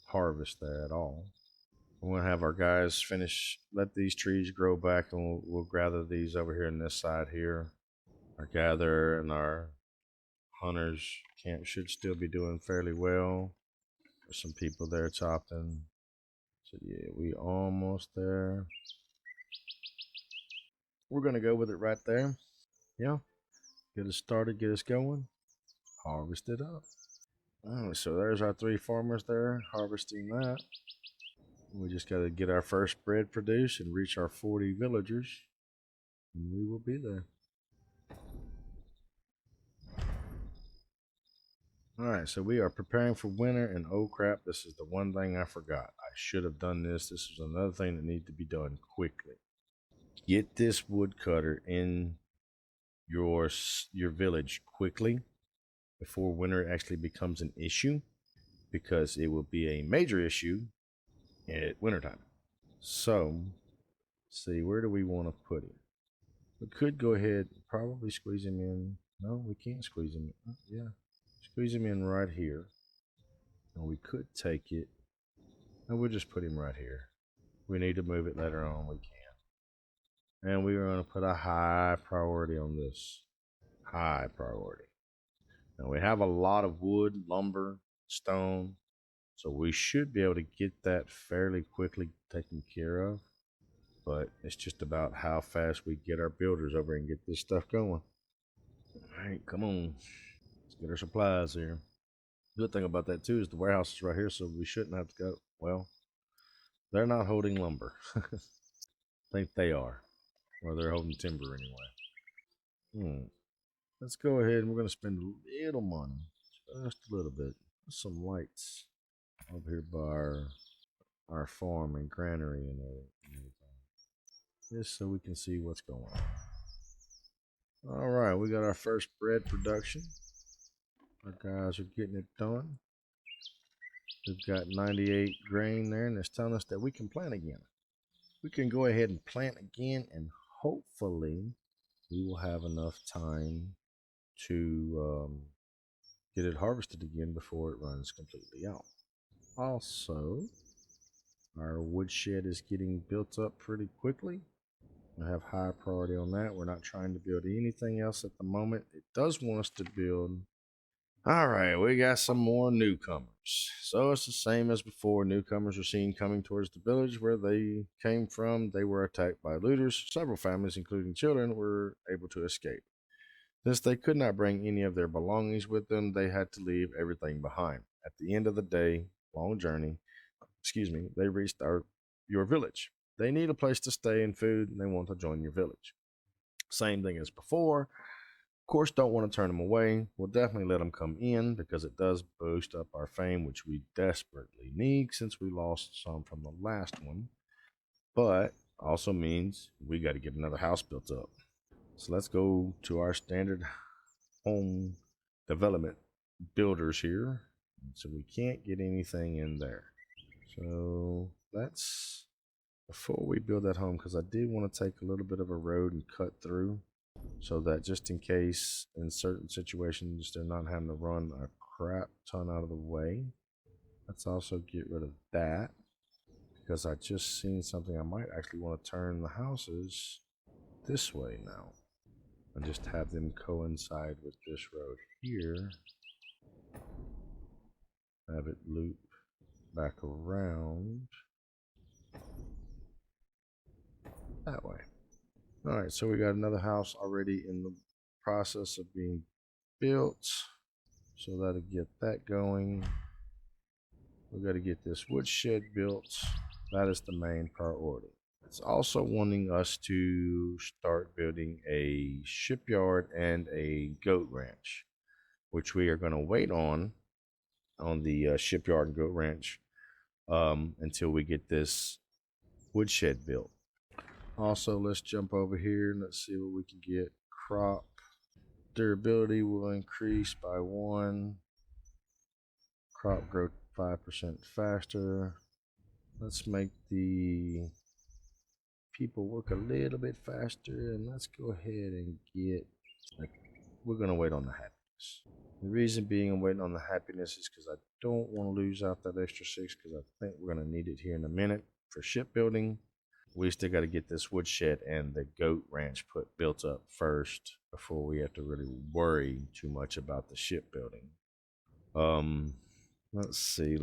harvest there at all. We're going to have our guys let these trees grow back, and we'll gather these over here on this side here. Our gatherer and our hunters camp should still be doing fairly well. There's some people there chopping. So yeah, we almost there. We're going to go with it right there. Yeah. Get us started, get us going. Harvest it up. Alright, so there's our 3 farmers there harvesting that. We just got to get our first bread produced and reach our 40 villagers, and we will be there. Alright, so we are preparing for winter, and oh crap, this is the one thing I forgot. I should have done this. This is another thing that needs to be done quickly. Get this woodcutter in your village quickly before winter actually becomes an issue, because it will be a major issue at wintertime. So, see, where do we want to put him? We could go ahead and probably squeeze him in. No, we can't squeeze him in. Yeah, squeeze him in right here. And we could take it, and we'll just put him right here. We need to move it later on, we can. And we're going to put a high priority on this. High priority. Now we have a lot of wood, lumber, stone, so we should be able to get that fairly quickly taken care of. But it's just about how fast we get our builders over and get this stuff going. Alright, come on. Let's get our supplies here. Good thing about that too is the warehouse is right here, so we shouldn't have to go. Well, they're not holding lumber. I think they are. Or they're holding timber anyway. Let's go ahead and we're going to spend a little money. Just a little bit. Some lights over here by our farm and granary and everything. Just so we can see what's going on. Alright, we got our first bread production. Our guys are getting it done. We've got 98 grain there, and it's telling us that we can plant again. We can go ahead and plant again, and hopefully we will have enough time to get it harvested again before it runs completely out. Also, our woodshed is getting built up pretty quickly. I have high priority on that. We're not trying to build anything else at the moment. It does want us to build. Alright, we got some more newcomers. So it's the same as before. Newcomers are seen coming towards the village where they came from. They were attacked by looters. Several families, including children, were able to escape. Since they could not bring any of their belongings with them, they had to leave everything behind. At the end of the day, long journey, they reached your village. They need a place to stay and food, and they want to join your village. Same thing as before. Of course, don't want to turn them away. We'll definitely let them come in because it does boost up our fame, which we desperately need since we lost some from the last one. But also means we got to get another house built up. So let's go to our standard home development builders here. So we can't get anything in there. So let's, before we build that home, because I did want to take a little bit of a road and cut through so that just in case in certain situations they're not having to run a crap ton out of the way. Let's also get rid of that because I just seen something. I might actually want to turn the houses this way now and just have them coincide with this road here. Have it loop back around that way. Alright, so we got another house already in the process of being built. So that'll get that going. We got to get this woodshed built. That is the main priority. It's also wanting us to start building a shipyard and a goat ranch, which we are going to wait on the shipyard and goat ranch until we get this woodshed built. Also, let's jump over here and let's see what we can get. Crop durability will increase by 1. Crop growth 5% faster. Let's make the people work a little bit faster, and let's go ahead and get, we're going to wait on the happiness. The reason being I'm waiting on the happiness is because I don't want to lose out that extra 6 because I think we're going to need it here in a minute for shipbuilding. We still got to get this woodshed and the goat ranch built up first before we have to really worry too much about the shipbuilding. Let's see.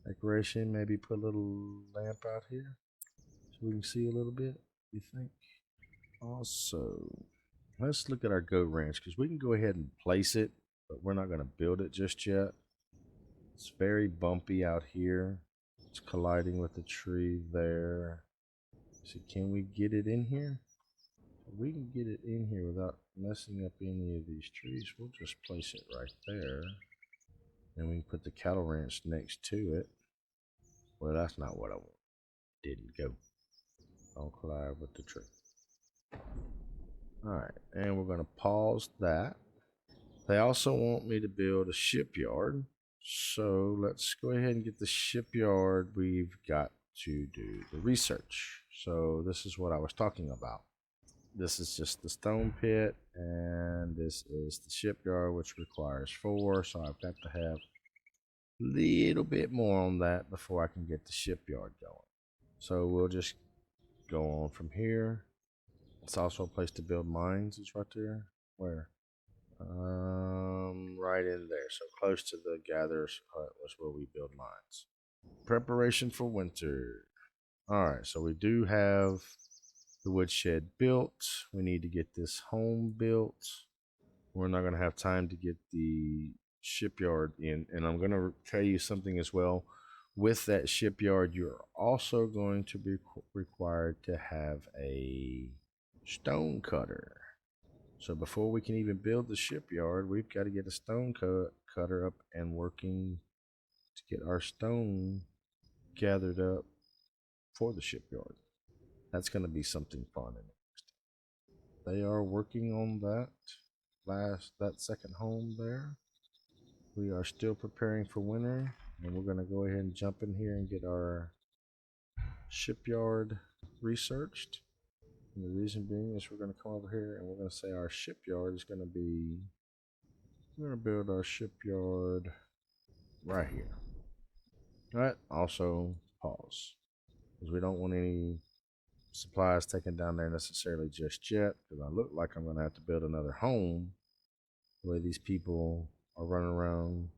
Decoration, maybe put a little lamp out here so we can see a little bit, you think? Also, let's look at our goat ranch because we can go ahead and place it, but we're not going to build it just yet. It's very bumpy out here. It's colliding with the tree there. So can we get it in here? If we can get it in here without messing up any of these trees, we'll just place it right there. And we can put the cattle ranch next to it. Well, that's not what I want. Didn't go. Don't collide with the tree. Alright, and we're going to pause that. They also want me to build a shipyard. So let's go ahead and get the shipyard. We've got to do the research. So this is what I was talking about. This is just the stone pit, and this is the shipyard, which requires 4. So I've got to have a little bit more on that before I can get the shipyard going. So we'll just go on from here. It's also a place to build mines. It's right there. Where? Right in there. So close to the gatherer's hut was where we build mines. Preparation for winter. Alright, so we do have the woodshed built. We need to get this home built. We're not going to have time to get the shipyard in. And I'm going to tell you something as well. With that shipyard, you're also going to be required to have a stone cutter. So before we can even build the shipyard, we've got to get a stone cutter up and working to get our stone gathered up for the shipyard. That's going to be something fun and interesting. They are working on that second home there. We are still preparing for winter, and we're going to go ahead and jump in here and get our shipyard researched. And the reason being is we're going to come over here and we're going to say our shipyard is going to be, we're going to build our shipyard right here. All right, also pause, because we don't want any supplies taken down there necessarily just yet, because I look like I'm going to have to build another home the way these people are running around,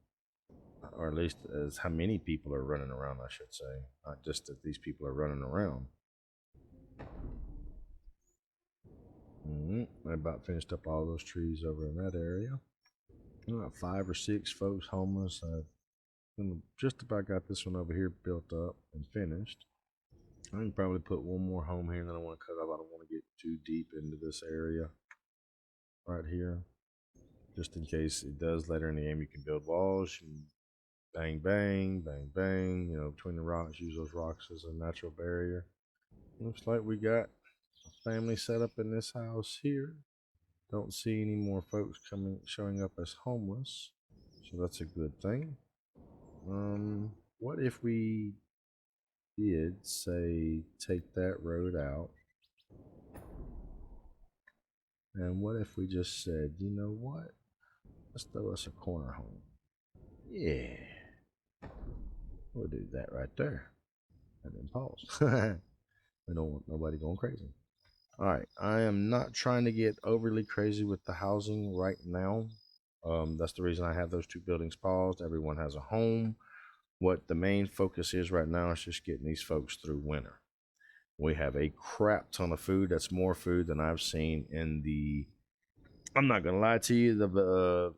or at least as how many people are running around, I should say, not just that these people are running around. I about finished up all those trees over in that area. About 5 or 6 folks homeless. I've just about got this one over here built up and finished. I can probably put one more home here, and then I want to cut off. I don't want to get too deep into this area right here. Just in case it does later in the game, you can build walls. You can bang, bang, bang, bang, you know, between the rocks. Use those rocks as a natural barrier. Looks like we got a family set up in this house here. Don't see any more folks showing up as homeless, so that's a good thing. What if we did say take that road out, and what if we just said, you know what, let's throw us a corner home? Yeah, we'll do that right there, and then pause. We don't want nobody going crazy. All right, I am not trying to get overly crazy with the housing right now. That's the reason I have those 2 buildings paused. Everyone has a home. What the main focus is right now is just getting these folks through winter. We have a crap ton of food. That's more food than I've seen in the, I'm not going to lie to you, the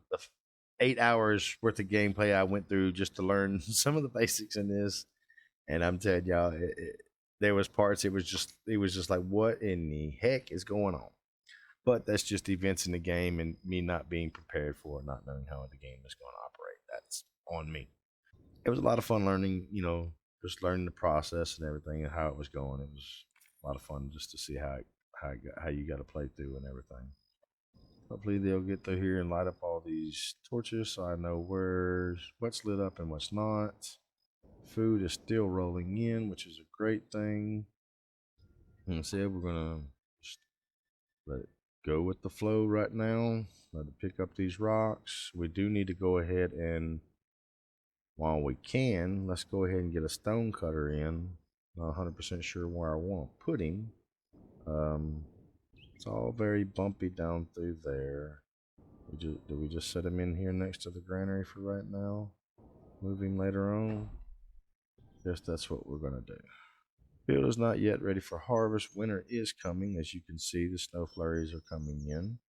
8 hours worth of gameplay I went through just to learn some of the basics in this. And I'm telling y'all, there was parts, it was just like, what in the heck is going on? But that's just events in the game and me not being prepared for it, not knowing how the game is going to operate. That's on me. It was a lot of fun learning, you know, just learning the process and everything and how it was going. It was a lot of fun just to see how you got to play through and everything. Hopefully they'll get through here and light up all these torches so I know what's lit up and what's not. Food is still rolling in, which is a great thing. And I said we're gonna just let it go with the flow right now. Let it pick up these rocks. We do need to go ahead and, while we can, let's go ahead and get a stone cutter in. Not 100% sure where I want to put him. It's all very bumpy down through there. Do we just set him in here next to the granary for right now? Move him later on? Guess that's what we're going to do. Field is not yet ready for harvest. Winter is coming. As you can see, the snow flurries are coming in.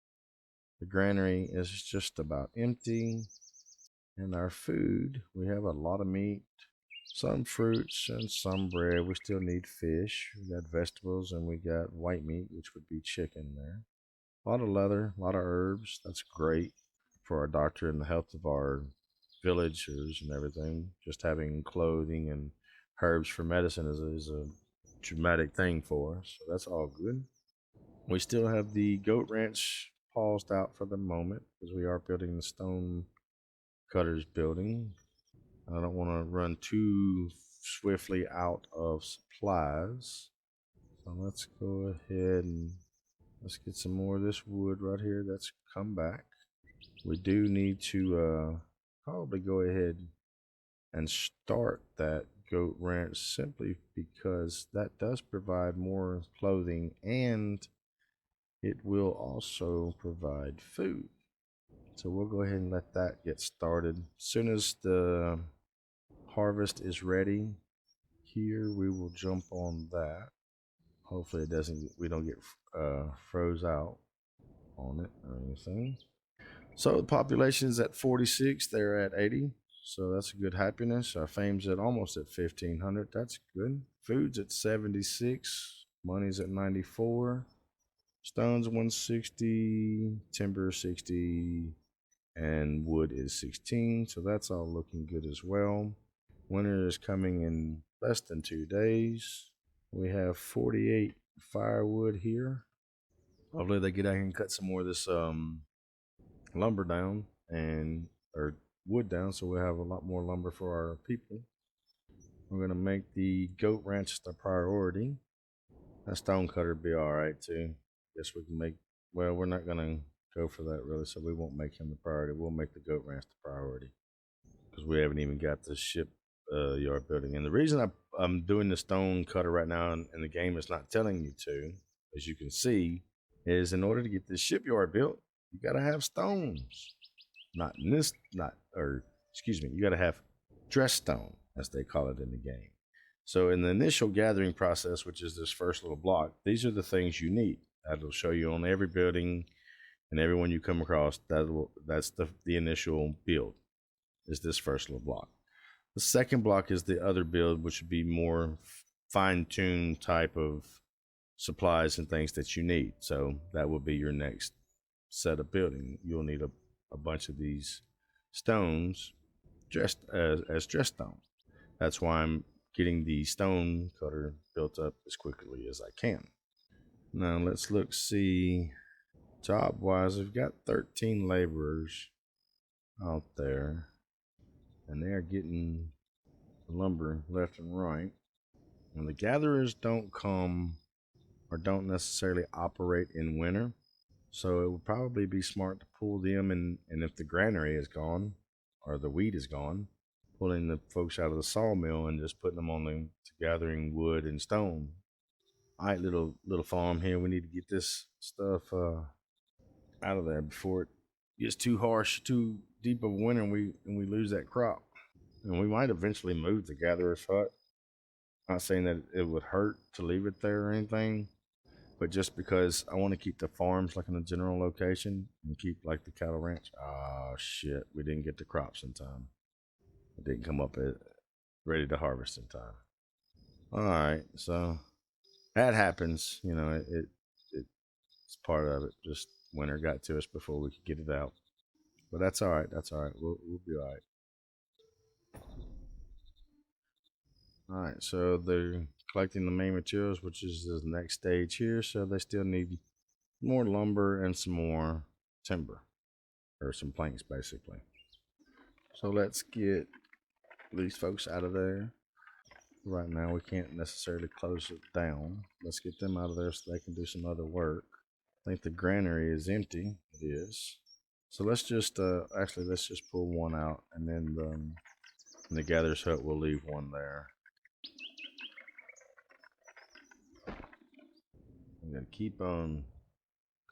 The granary is just about empty. And our food, we have a lot of meat. some fruits and some bread. We still need fish. We got vegetables and we got white meat, which would be chicken there. A lot of leather, a lot of herbs. That's great for our doctor and the health of our villagers and everything. Just having clothing and herbs for medicine is a dramatic thing for us. So that's all good. We still have the goat ranch paused out for the moment because we are building the stone cutters building. I don't want to run too swiftly out of supplies. So let's go ahead and let's get some more of this wood right here that's come back. We do need to probably go ahead and start that goat ranch simply because that does provide more clothing and it will also provide food. So we'll go ahead and let that get started. As soon as the harvest is ready here, we will jump on that. Hopefully it doesn't, we don't get froze out on it or anything. So the population is at 46, they're at 80. So that's a good happiness. Our fame's at almost at 1500. That's good. Food's at 76. Money's at 94. Stone's 160. Timber 60. And wood is 16. So that's all looking good as well. Winter is coming in less than 2 days. We have 48 firewood here. Hopefully they get out here and cut some more of this lumber down and or wood down, so we'll have a lot more lumber for our people. We're gonna make the goat ranch the priority. That stone cutter be all right too. Guess we can make. Well, we're not gonna go for that really, so we won't make him the priority. We'll make the goat ranch the priority because we haven't even got the ship yard building. And the reason I'm doing the stone cutter right now and the game is not telling you to, as you can see, is in order to get this shipyard built, you gotta have stones. Not in this, not, or excuse me, you gotta have dress stone, as they call it in the game. So in the initial gathering process, which is this first little block, these are the things you need. That'll show you on every building and everyone you come across. That's the initial build, is this first little block. The second block is the other build, which would be more fine-tuned type of supplies and things that you need. So that will be your next set of building. You'll need a bunch of these stones dressed as dress stone. That's why I'm getting the stone cutter built up as quickly as I can. Now let's see. Job wise, we've got 13 laborers out there, and they are getting lumber left and right. And the gatherers don't come or don't necessarily operate in winter. So it would probably be smart to pull them, and if the granary is gone or the wheat is gone, pulling the folks out of the sawmill and just putting them on to gathering wood and stone. All right, little farm here. We need to get this stuff out of there before it gets too harsh, too deep of a winter, and we lose that crop. And we might eventually move the gatherer's hut. Not saying that it would hurt to leave it there or anything, but just because I want to keep the farms like in a general location and keep like the cattle ranch. Oh shit, we didn't get the crops in time. It didn't come up ready to harvest in time. All right, so that happens. You know, it's part of it. Just winter got to us before we could get it out, but that's all right. That's all right. We'll be all right. All right, so they're collecting the main materials, which is the next stage here. So they still need more lumber and some more timber, or some planks, basically. So let's get these folks out of there. Right now, we can't necessarily close it down. Let's get them out of there so they can do some other work. I think the granary is empty. It is. So let's just, actually, let's just pull one out, and then in the gatherer's hut, we'll leave one there. We gotta keep on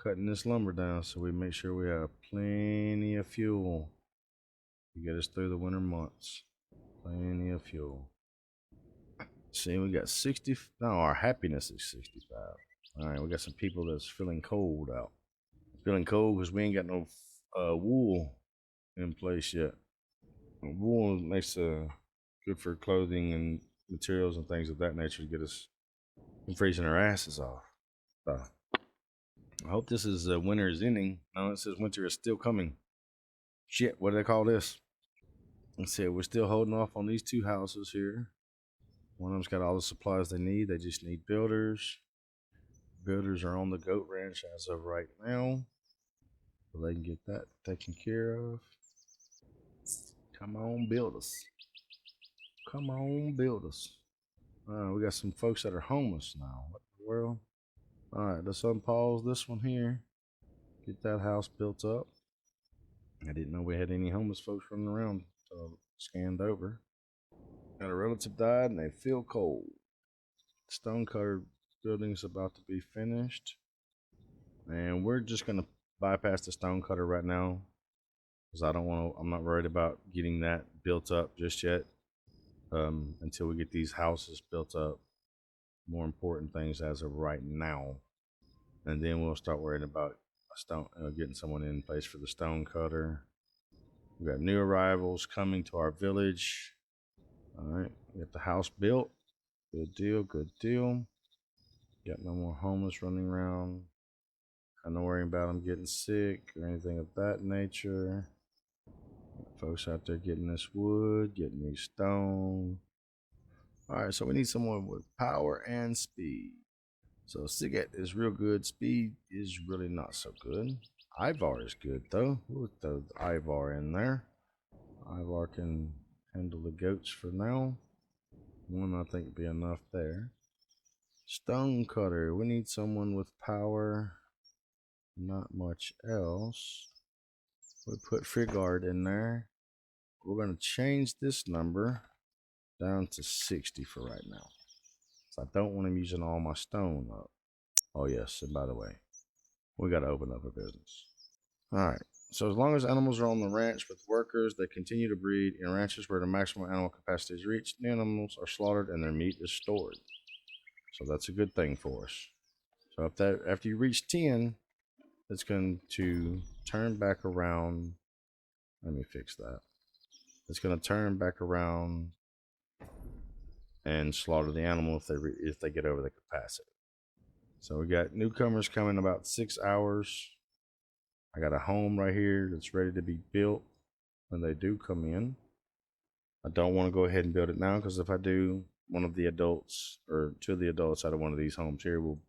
cutting this lumber down so we make sure we have plenty of fuel to get us through the winter months. Plenty of fuel. See, we got 60. No, our happiness is 65. All right, we got some people that's feeling cold out. Feeling cold because we ain't got no wool in place yet. Wool makes good for clothing and materials and things of that nature to get us from freezing our asses off. So I hope this is winter is ending. No, it says winter is still coming. Shit, what do they call this? Let's see, we're still holding off on these two houses here. One of them's got all the supplies they need. They just need builders. Builders are on the goat ranch as of right now, so they can get that taken care of. Come on, build us. Come on, build us. We got some folks that are homeless now. What in the world? All right, let's unpause this one here. Get that house built up. I didn't know we had any homeless folks running around, so I scanned over. Got a relative died and they feel cold. Stonecutter building's about to be finished. And we're just gonna bypass the stonecutter right now, because I'm not worried about getting that built up just yet. Until we get these houses built up. More important things as of right now. And then we'll start worrying about getting someone in place for the stonecutter. We got new arrivals coming to our village. All right, get the house built. Good deal, good deal. Got no more homeless running around. I'm not worrying about them getting sick or anything of that nature. Folks out there getting this wood, getting these stone. All right, so we need someone with power and speed. So Siget is real good. Speed is really not so good. Ivar is good though. We'll throw Ivar in there. Ivar can handle the goats for now. One I think would be enough there. Stonecutter. We need someone with power. Not much else. We put Frigard in there. We're going to change this number down to 60 for right now. So I don't want him using all my stone up. Oh yes, and by the way, we got to open up a business. Alright, so as long as animals are on the ranch with workers, they continue to breed. In ranches where the maximum animal capacity is reached, new animals are slaughtered and their meat is stored. So that's a good thing for us. So after you reach 10, it's going to turn back around. Let me fix that. It's going to turn back around and slaughter the animal if they get over the capacity. So we got newcomers coming in about 6 hours. I got a home right here that's ready to be built when they do come in. I don't want to go ahead and build it now, because if I do, one of the adults or two of the adults out of one of these homes here will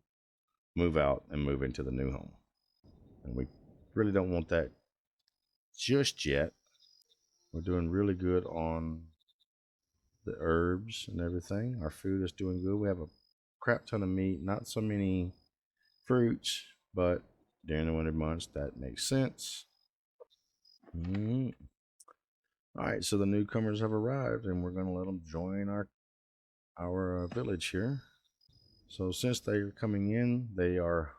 move out and move into the new home. And we really don't want that just yet. We're doing really good on the herbs and everything. Our food is doing good. We have a crap ton of meat, not so many fruits, but during the winter months that makes sense. All right, so the newcomers have arrived and we're going to let them join our village here. So since they're coming in, they are,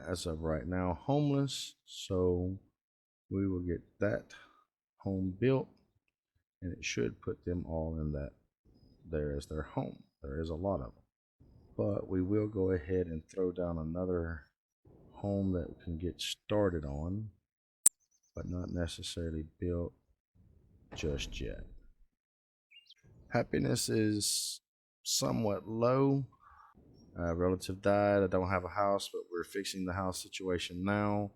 as of right now, homeless. So we will get that home built, and it should put them all in that there as their home. There is a lot of them. But we will go ahead and throw down another home that we can get started on, but not necessarily built just yet. Happiness is somewhat low. Relative died. I don't have a house, but we're fixing the house situation now.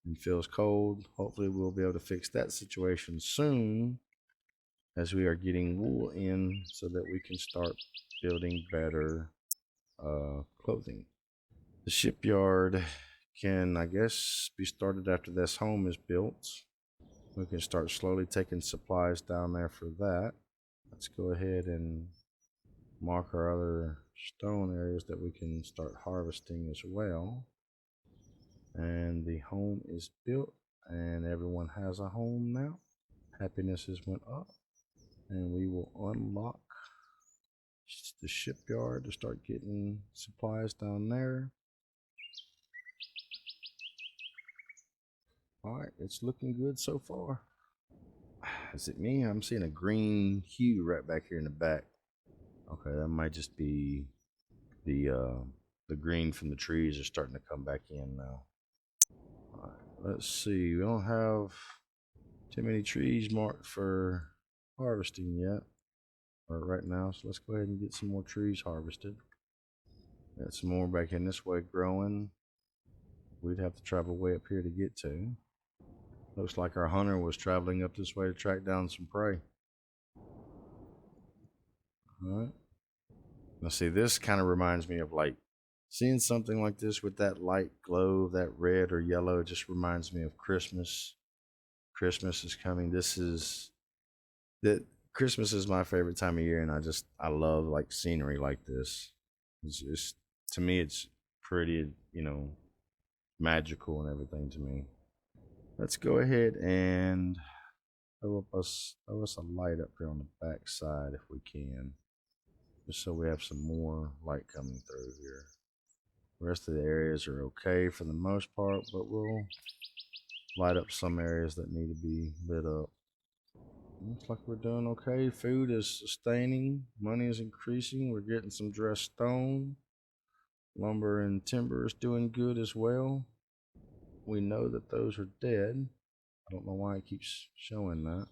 And feels cold. Hopefully we'll be able to fix that situation soon, as we are getting wool in so that we can start building better clothing. The shipyard can, I guess, be started after this home is built. We can start slowly taking supplies down there for that. Let's go ahead and mark our other stone areas that we can start harvesting as well. And the home is built and everyone has a home now. Happiness has went up, and we will unlock the shipyard to start getting supplies down there. All right, it's looking good so far. Is it me? I'm seeing a green hue right back here in the back. Okay, that might just be the green from the trees are starting to come back in now. All right, let's see. We don't have too many trees marked for harvesting yet. right now. So let's go ahead and get some more trees harvested. Got some more back in this way growing. We'd have to travel way up here to get to. Looks like our hunter was traveling up this way to track down some prey. Alright. Now see, this kind of reminds me of like seeing something like this with that light glow, that red or yellow, just reminds me of Christmas. Christmas is coming. This is that Christmas is my favorite time of year, and I love like scenery like this. It's just to me, it's pretty, magical and everything to me. Let's go ahead and throw us a light up here on the back side if we can, just so we have some more light coming through here. The rest of the areas are okay for the most part, but we'll light up some areas that need to be lit up. Looks like we're doing okay. Food is sustaining. Money is increasing. We're getting some dressed stone. Lumber and timber is doing good as well. We know that those are dead. I don't know why it keeps showing that.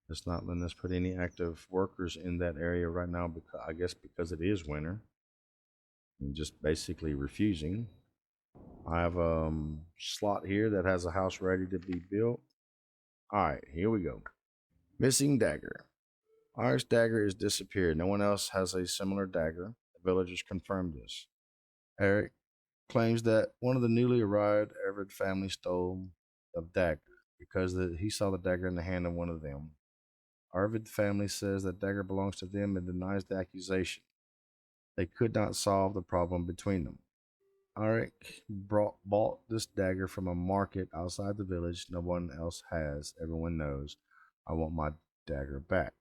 It's not letting us put any active workers in that area right now, because I guess because it is winter. And just basically refusing. I have a slot here that has a house ready to be built. Alright, here we go. Missing dagger. Eric's dagger is disappeared. No one else has a similar dagger. The villagers confirmed this. Eric claims that one of the newly arrived Everett family stole the dagger because he saw the dagger in the hand of one of them. Arvid family says that dagger belongs to them and denies the accusation. They could not solve the problem between them. Arik bought this dagger from a market outside the village. No one else has. Everyone knows. I want my dagger back.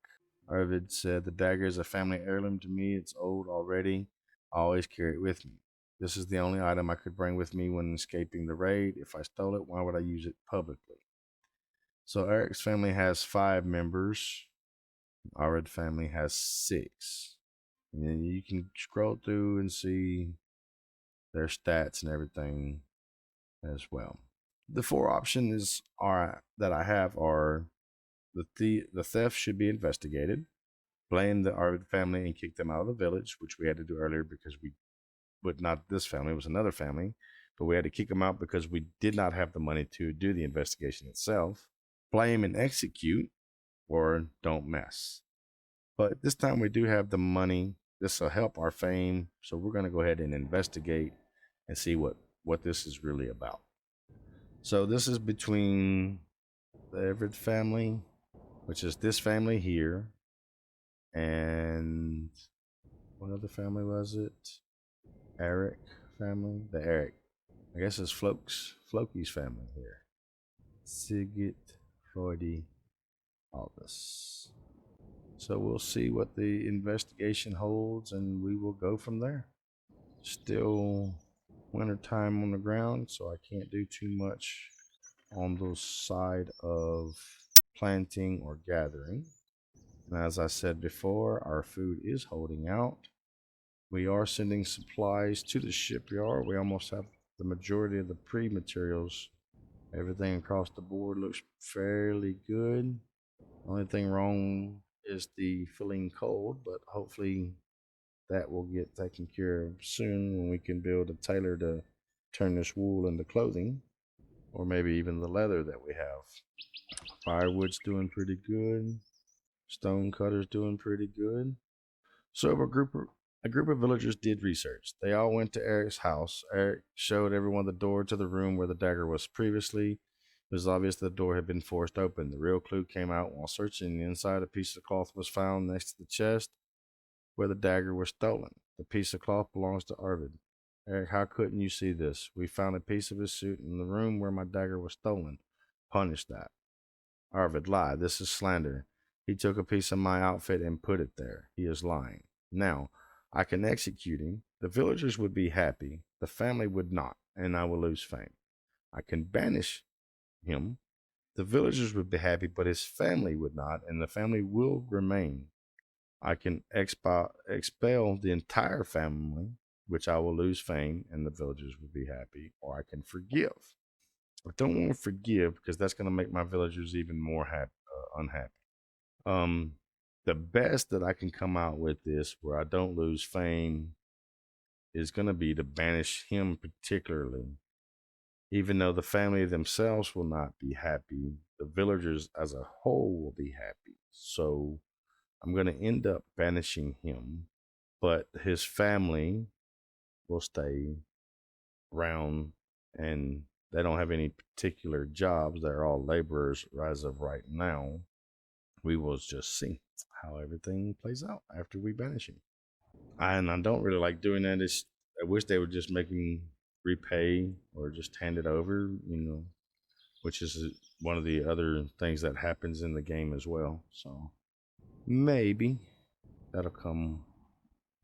Arvid said, the dagger is a family heirloom to me. It's old already. I always carry it with me. This is the only item I could bring with me when escaping the raid. If I stole it, why would I use it publicly? So Eric's family has 5 members. Arvid family has 6. And then you can scroll through and see their stats and everything as well. The 4 options that I have are the theft should be investigated, blame the Arvid family and kick them out of the village, which we had to do earlier because but not this family, it was another family, but we had to kick them out because we did not have the money to do the investigation itself. Blame and execute, or don't mess. But this time we do have the money. This will help our fame, so we're going to go ahead and investigate and see what this is really about. So this is between the Everett family, which is this family here, and what other family was it? Eric family? The Eric. I guess it's Floki's family here. Sigit, Freudy, Aldous. So we'll see what the investigation holds, and we will go from there. Still winter time on the ground, so I can't do too much on the side of planting or gathering. And as I said before, our food is holding out. We are sending supplies to the shipyard. We almost have the majority of the pre-materials. Everything across the board looks fairly good. Only thing wrong is the filling cold, but hopefully that will get taken care of soon when we can build a tailor to turn this wool into clothing, or maybe even the leather that we have. Firewood's doing pretty good. Stone cutter's doing pretty good. So a group of villagers did research. They all went to Eric's house. Eric showed everyone the door to the room where the dagger was previously. It was obvious the door had been forced open. The real clue came out while searching. Inside, a piece of cloth was found next to the chest where the dagger was stolen. The piece of cloth belongs to Arvid. Eric, how couldn't you see this? We found a piece of his suit in the room where my dagger was stolen. Punish that. Arvid, lie. This is slander. He took a piece of my outfit and put it there. He is lying. Now, I can execute him. The villagers would be happy. The family would not, and I will lose fame. I can banish him. The villagers would be happy, but his family would not, and the family will remain. I can expel the entire family, which I will lose fame, and the villagers will be happy, or I can forgive. I don't want to forgive because that's going to make my villagers even more unhappy. The best that I can come out with this, where I don't lose fame, is going to be to banish him particularly. Even though the family themselves will not be happy, the villagers as a whole will be happy. So I'm going to end up banishing him, but his family will stay around, and they don't have any particular jobs. They're all laborers as of right now. We will just see how everything plays out after we banish him. And I don't really like doing that. I wish they would just make him repay or just hand it over, which is one of the other things that happens in the game as well. So maybe that'll come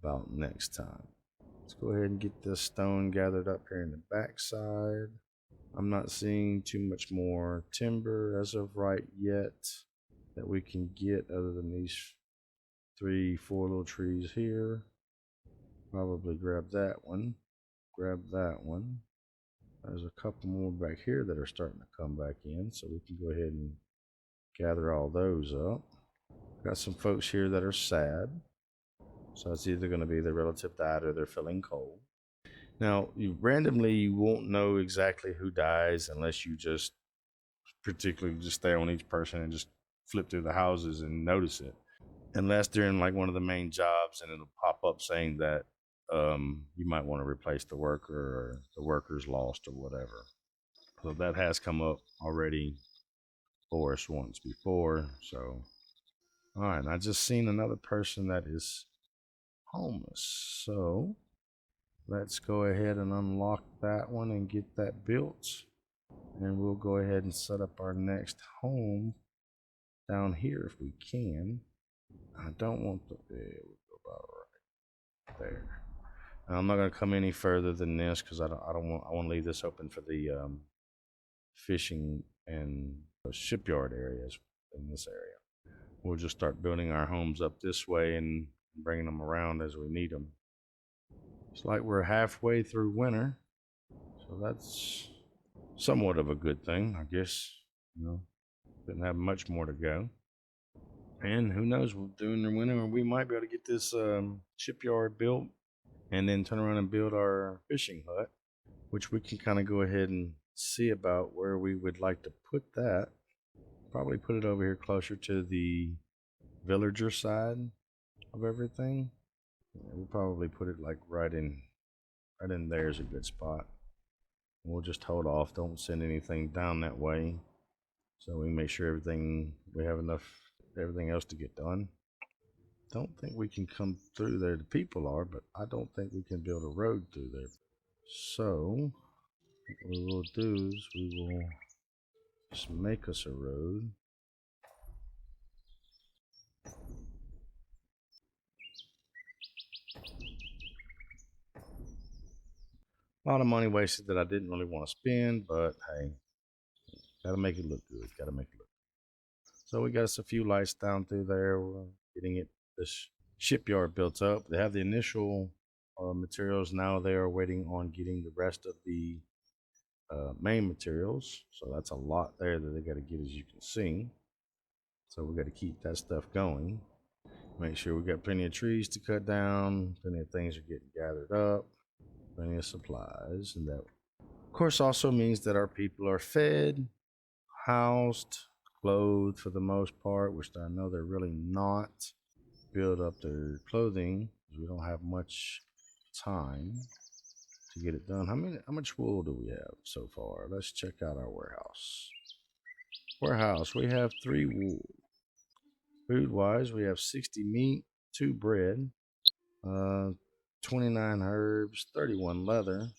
about next time. Let's go ahead and get this stone gathered up here in the backside. I'm not seeing too much more timber as of right yet that we can get other than these 3-4 little trees here. Probably grab that one. Grab that one. There's a couple more back here that are starting to come back in, so we can go ahead and gather all those up. Got some folks here that are sad. So it's either going to be their relative died or they're feeling cold. Now, you won't know exactly who dies unless you just particularly just stay on each person and just flip through the houses and notice it. Unless they're in like one of the main jobs and it'll pop up saying that you might want to replace the worker or the worker's lost or whatever. So that has come up already for us once before. So, all right, I just seen another person that is homeless. So let's go ahead and unlock that one and get that built. And we'll go ahead and set up our next home down here if we can. I don't want the, there we go, about right there. And I'm not going to come any further than this because I want to leave this open for the fishing and shipyard areas in this area. We'll just start building our homes up this way and bringing them around as we need them. It's like we're halfway through winter, so that's somewhat of a good thing, I guess. Didn't have much more to go. And who knows, during the winter we might be able to get this shipyard built and then turn around and build our fishing hut, which we can kind of go ahead and see about where we would like to put that. Probably put it over here closer to the villager side of everything. We'll probably put it like right in there is a good spot. We'll just hold off, don't send anything down that way, so we make sure we have enough everything else to get done. Don't think we can come through there. The people are, but I don't think we can build a road through there. So what we will do is we will just make us a road. A lot of money wasted that I didn't really want to spend, but hey, gotta make it look good. Gotta make it look good. So we got us a few lights down through there. We're getting this shipyard built up. They have the initial materials. Now they are waiting on getting the rest of the main materials. So that's a lot there that they got to get, as you can see. So we got to keep that stuff going. Make sure we got plenty of trees to cut down. Plenty of things are getting gathered up. Plenty of supplies, and that of course also means that our people are fed, housed, clothed for the most part, which I know they're really not. Build up their clothing because we don't have much time to get it done. How much wool do we have so far? Let's check out our warehouse. We have 3 wool. Food wise, we have 60 meat, 2 bread, 29 herbs, 31 leather.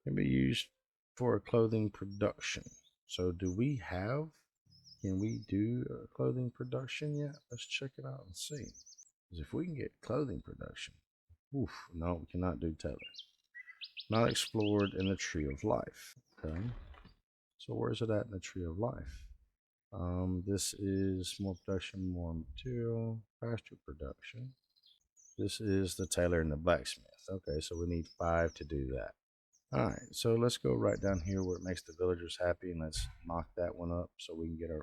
Can be used for clothing production. So can we do clothing production yet? Let's check it out and see. Because if we can get clothing production, no, we cannot do tether. Not explored in the Tree of Life. Okay. So where's it at in the Tree of Life? This is more production, more material, faster production. This is the tailor and the blacksmith. Okay, so we need 5 to do that. All right, so let's go right down here where it makes the villagers happy, and let's knock that one up so we can at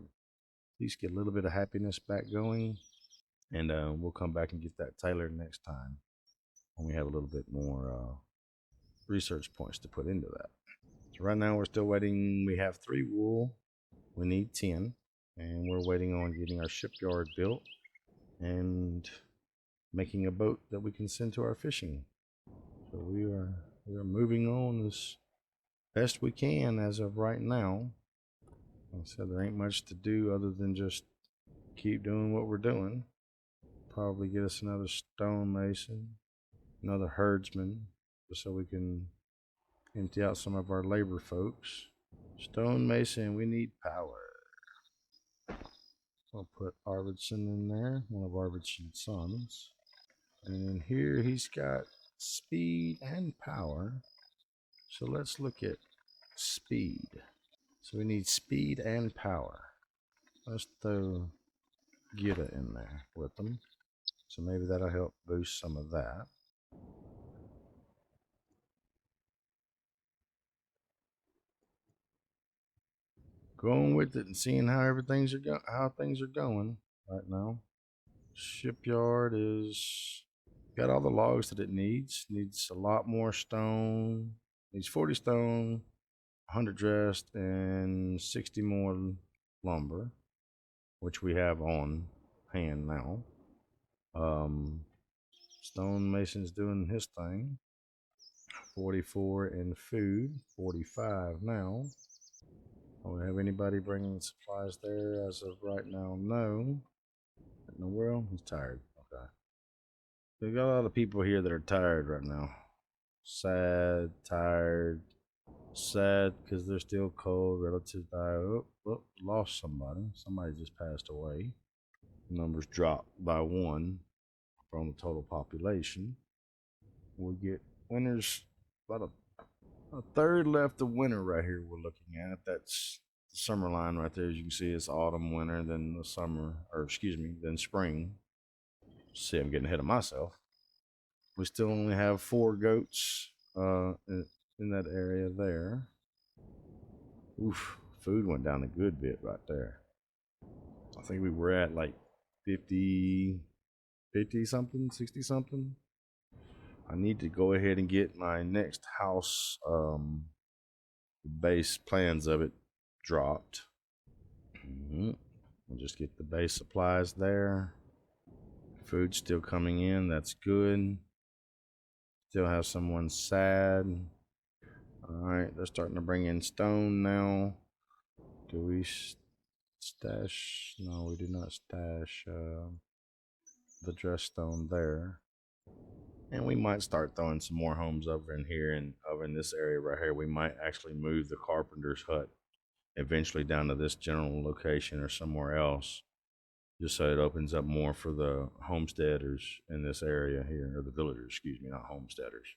least get a little bit of happiness back going. And we'll come back and get that tailored next time when we have a little bit more research points to put into that. So right now we're still waiting. We have 3 wool. We need 10. And we're waiting on getting our shipyard built and making a boat that we can send to our fishing. So we are moving on as best we can as of right now. Like I said, there ain't much to do other than just keep doing what we're doing. Probably get us another stonemason, another herdsman, just so we can empty out some of our labor folks. Stonemason, we need power. I'll put Arvidsson in there, one of Arvidsson's sons. And in here he's got speed and power. So let's look at speed. So we need speed and power. Let's throw Gita in there with them. So maybe that'll help boost some of that. Going with it and seeing how things are going right now. Shipyard is got all the logs that it needs. Needs a lot more stone. Needs 40 stone, 100 dressed, and 60 more lumber, which we have on hand now. Stonemason's doing his thing. 44 in food, 45 now. Do we have anybody bringing supplies there as of right now? No. In the world? He's tired. Okay. We got a lot of people here that are tired right now. Sad, tired, sad because they're still cold. Relatives die. Oh, lost somebody. Somebody just passed away. Numbers dropped by 1 from the total population. We get winters about a third left of winter right here we're looking at. That's the summer line right there. As you can see, it's autumn, winter, then the summer, or excuse me, then spring. See, I'm getting ahead of myself. We still only have 4 goats in that area there. Oof, food went down a good bit right there. I think we were at like 50 something, 60 something. I need to go ahead and get my next house base plans of it dropped. We'll just get the base supplies there. Food still coming in, that's good. Still have someone sad. Alright, they're starting to bring in stone now. Do we stash? No, we do not stash the dress stone there. And we might start throwing some more homes over in here and over in this area right here. We might actually move the carpenter's hut eventually down to this general location or somewhere else, just so it opens up more for the homesteaders in this area here, or the villagers, excuse me, not homesteaders,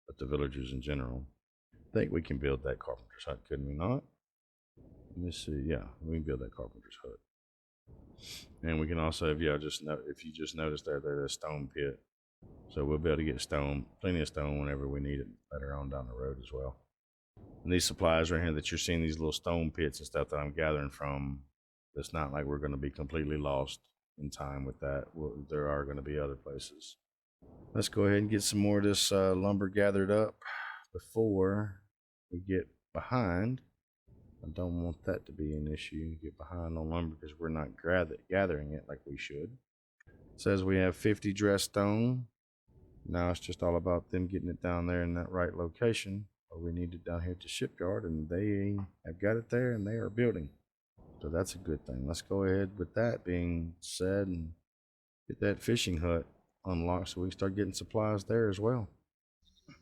but the villagers in general. I think we can build that carpenter's hut, couldn't we not? Let me see. Yeah, we can build that carpenter's hut. And we can also, if you just noticed there's a stone pit. So we'll be able to get plenty of stone whenever we need it later on down the road as well. And these supplies right here that you're seeing, these little stone pits and stuff that I'm gathering from, it's not like we're going to be completely lost in time with that. There are going to be other places. Let's go ahead and get some more of this lumber gathered up before we get behind. I don't want that to be an issue, get behind on lumber because we're not gathering it like we should. It says we have 50 dressed stone. Now it's just all about them getting it down there in that right location. Or we need it down here at the shipyard, and they have got it there and they are building. So that's a good thing. Let's go ahead with that being said and get that fishing hut unlocked so we can start getting supplies there as well.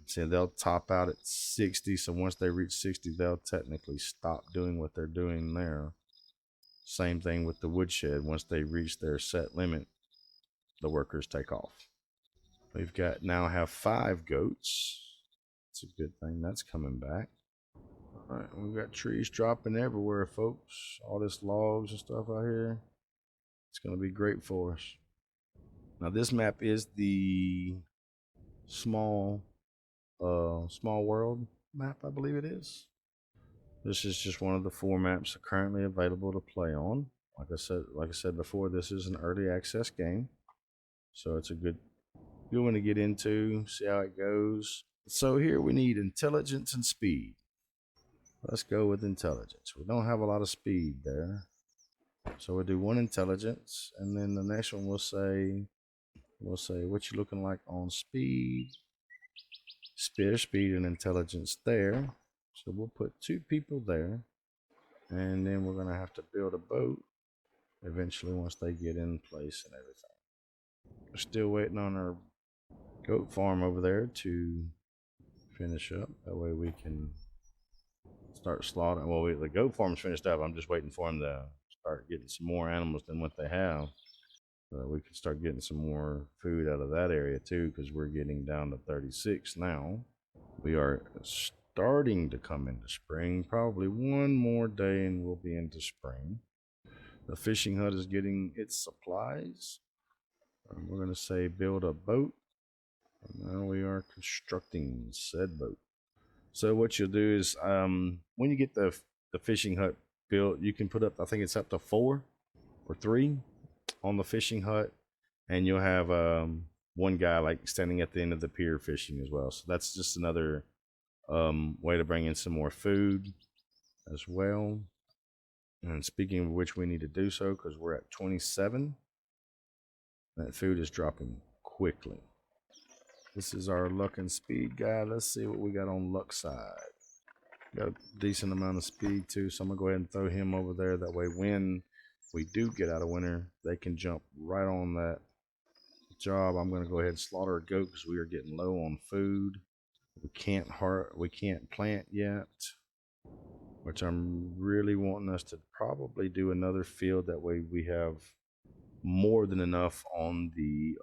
See, they'll top out at 60. So once they reach 60, they'll technically stop doing what they're doing there. Same thing with the woodshed. Once they reach their set limit, the workers take off. We've got now have 5 goats. It's a good thing that's coming back. All right, we've got trees dropping everywhere, folks. All this logs and stuff out here. It's going to be great for us. Now this map is the small world map, I believe it is. This is just one of the 4 maps currently available to play on. Like I said before, this is an early access game. So it's a good one to get into, see how it goes. So here we need intelligence and speed. Let's go with intelligence. We don't have a lot of speed there. So we'll do one intelligence, and then the next one we'll say what you looking like on speed. Speed and intelligence there. So we'll put 2 people there, and then we're gonna have to build a boat eventually once they get in place and everything. We're still waiting on our goat farm over there to finish up. That way we can start slaughtering. Well, the goat farm's finished up. I'm just waiting for them to start getting some more animals than what they have. We can start getting some more food out of that area too, because we're getting down to 36 now. We are starting to come into spring. Probably one more day and we'll be into spring. The fishing hut is getting its supplies. We're going to say build a boat. And now we are constructing said boat. So what you'll do is when you get the fishing hut built, you can put up, I think it's up to 4 or 3 on the fishing hut, and you'll have one guy like standing at the end of the pier fishing as well. So that's just another way to bring in some more food as well. And speaking of which, we need to do so because we're at 27. That food is dropping quickly. This is our luck and speed guy. Let's see what we got on luck side. Got a decent amount of speed too, so I'm gonna go ahead and throw him over there. That way when we do get out of winter, they can jump right on that job. I'm gonna go ahead and slaughter a goat because we are getting low on food. We can't plant yet, which I'm really wanting us to probably do another field. That way we have more than enough on the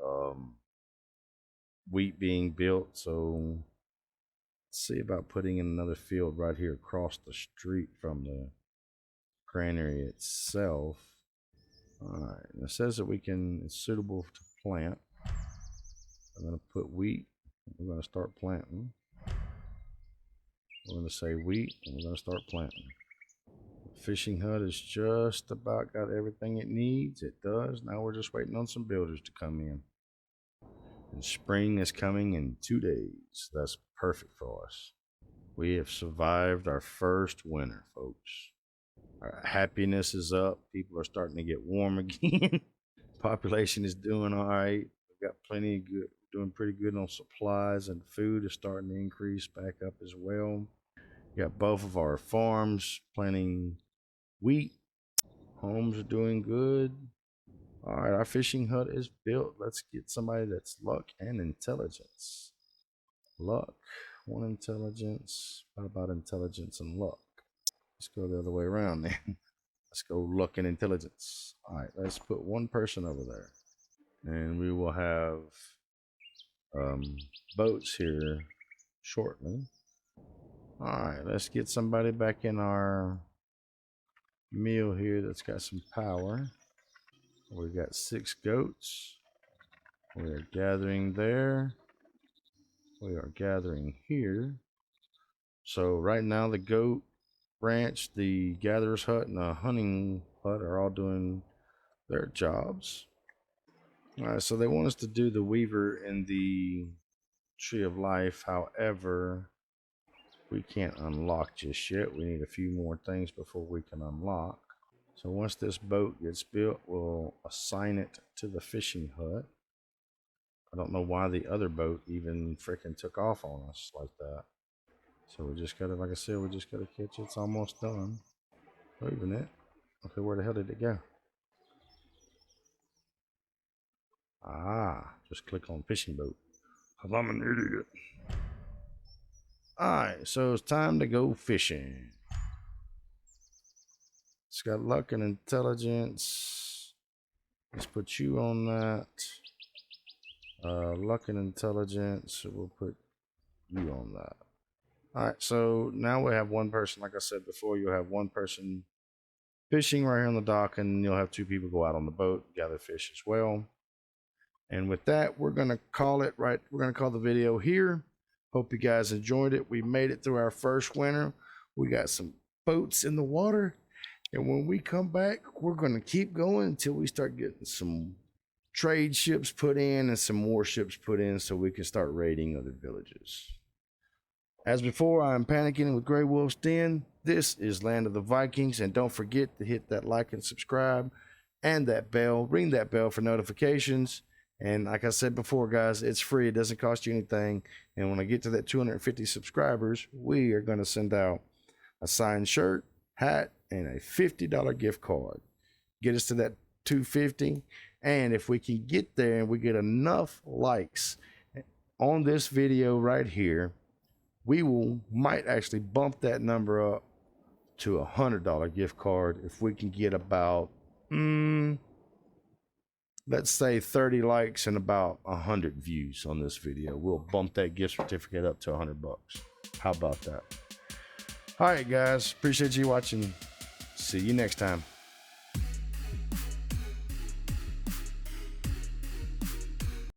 wheat being built. So let's see about putting in another field right here across the street from the granary itself. All right, and it says that it's suitable to plant. I'm going to put wheat. We're going to start planting. We're going to say wheat, and we're going to start planting. The fishing hut is just about got everything it needs. It does. Now we're just waiting on some builders to come in. And spring is coming in 2 days. That's perfect for us. We have survived our first winter, folks. Our happiness is up. People are starting to get warm again. Population is doing all right. We've got plenty of good, doing pretty good on supplies, and food is starting to increase back up as well. We got both of our farms planting wheat. Homes are doing good. All right, our fishing hut is built. Let's get somebody that's luck and intelligence. Luck, 1 intelligence. What about intelligence and luck? Let's go the other way around then. Let's go luck and intelligence. All right, let's put 1 person over there. And we will have boats here shortly. All right, let's get somebody back in our meal here that's got some power. We've got 6 goats. We are gathering there. We are gathering here. So right now the goat ranch, the gatherer's hut, and the hunting hut are all doing their jobs. All right, so they want us to do the weaver in the tree of life. However, we can't unlock just yet. We need a few more things before we can unlock. So once this boat gets built, we'll assign it to the fishing hut. I don't know why the other boat even freaking took off on us like that. So we just gotta, like I said, we just gotta catch it. It's almost done. Wait a minute. Okay, where the hell did it go? Ah, just click on fishing boat. Cause I'm an idiot. Alright, so it's time to go fishing. It's got luck and intelligence. Let's put you on that. Luck and intelligence. We'll put you on that. Alright, so now we have 1 person. Like I said before, you'll have 1 person fishing right here on the dock, and you'll have 2 people go out on the boat, gather fish as well. And with that, we're gonna call it right. We're gonna call the video here. Hope you guys enjoyed it. We made it through our first winter. We got some boats in the water, and when we come back, we're gonna keep going until we start getting some trade ships put in and some more ships put in so we can start raiding other villages. As before, I'm panicking with GreyWolf's Den. This is Land of the Vikings, and don't forget to hit that like and subscribe and that bell. Ring that bell for notifications. And like I said before, guys, it's free. It doesn't cost you anything. And when I get to that 250 subscribers, we are going to send out a signed shirt, hat, and a $50 gift card. Get us to that 250. And if we can get there and we get enough likes on this video right here, we might actually bump that number up to a $100 gift card if we can get about, let's say 30 likes and about 100 views on this video. We'll bump that gift certificate up to $100. How about that? All right, guys. Appreciate you watching. See you next time.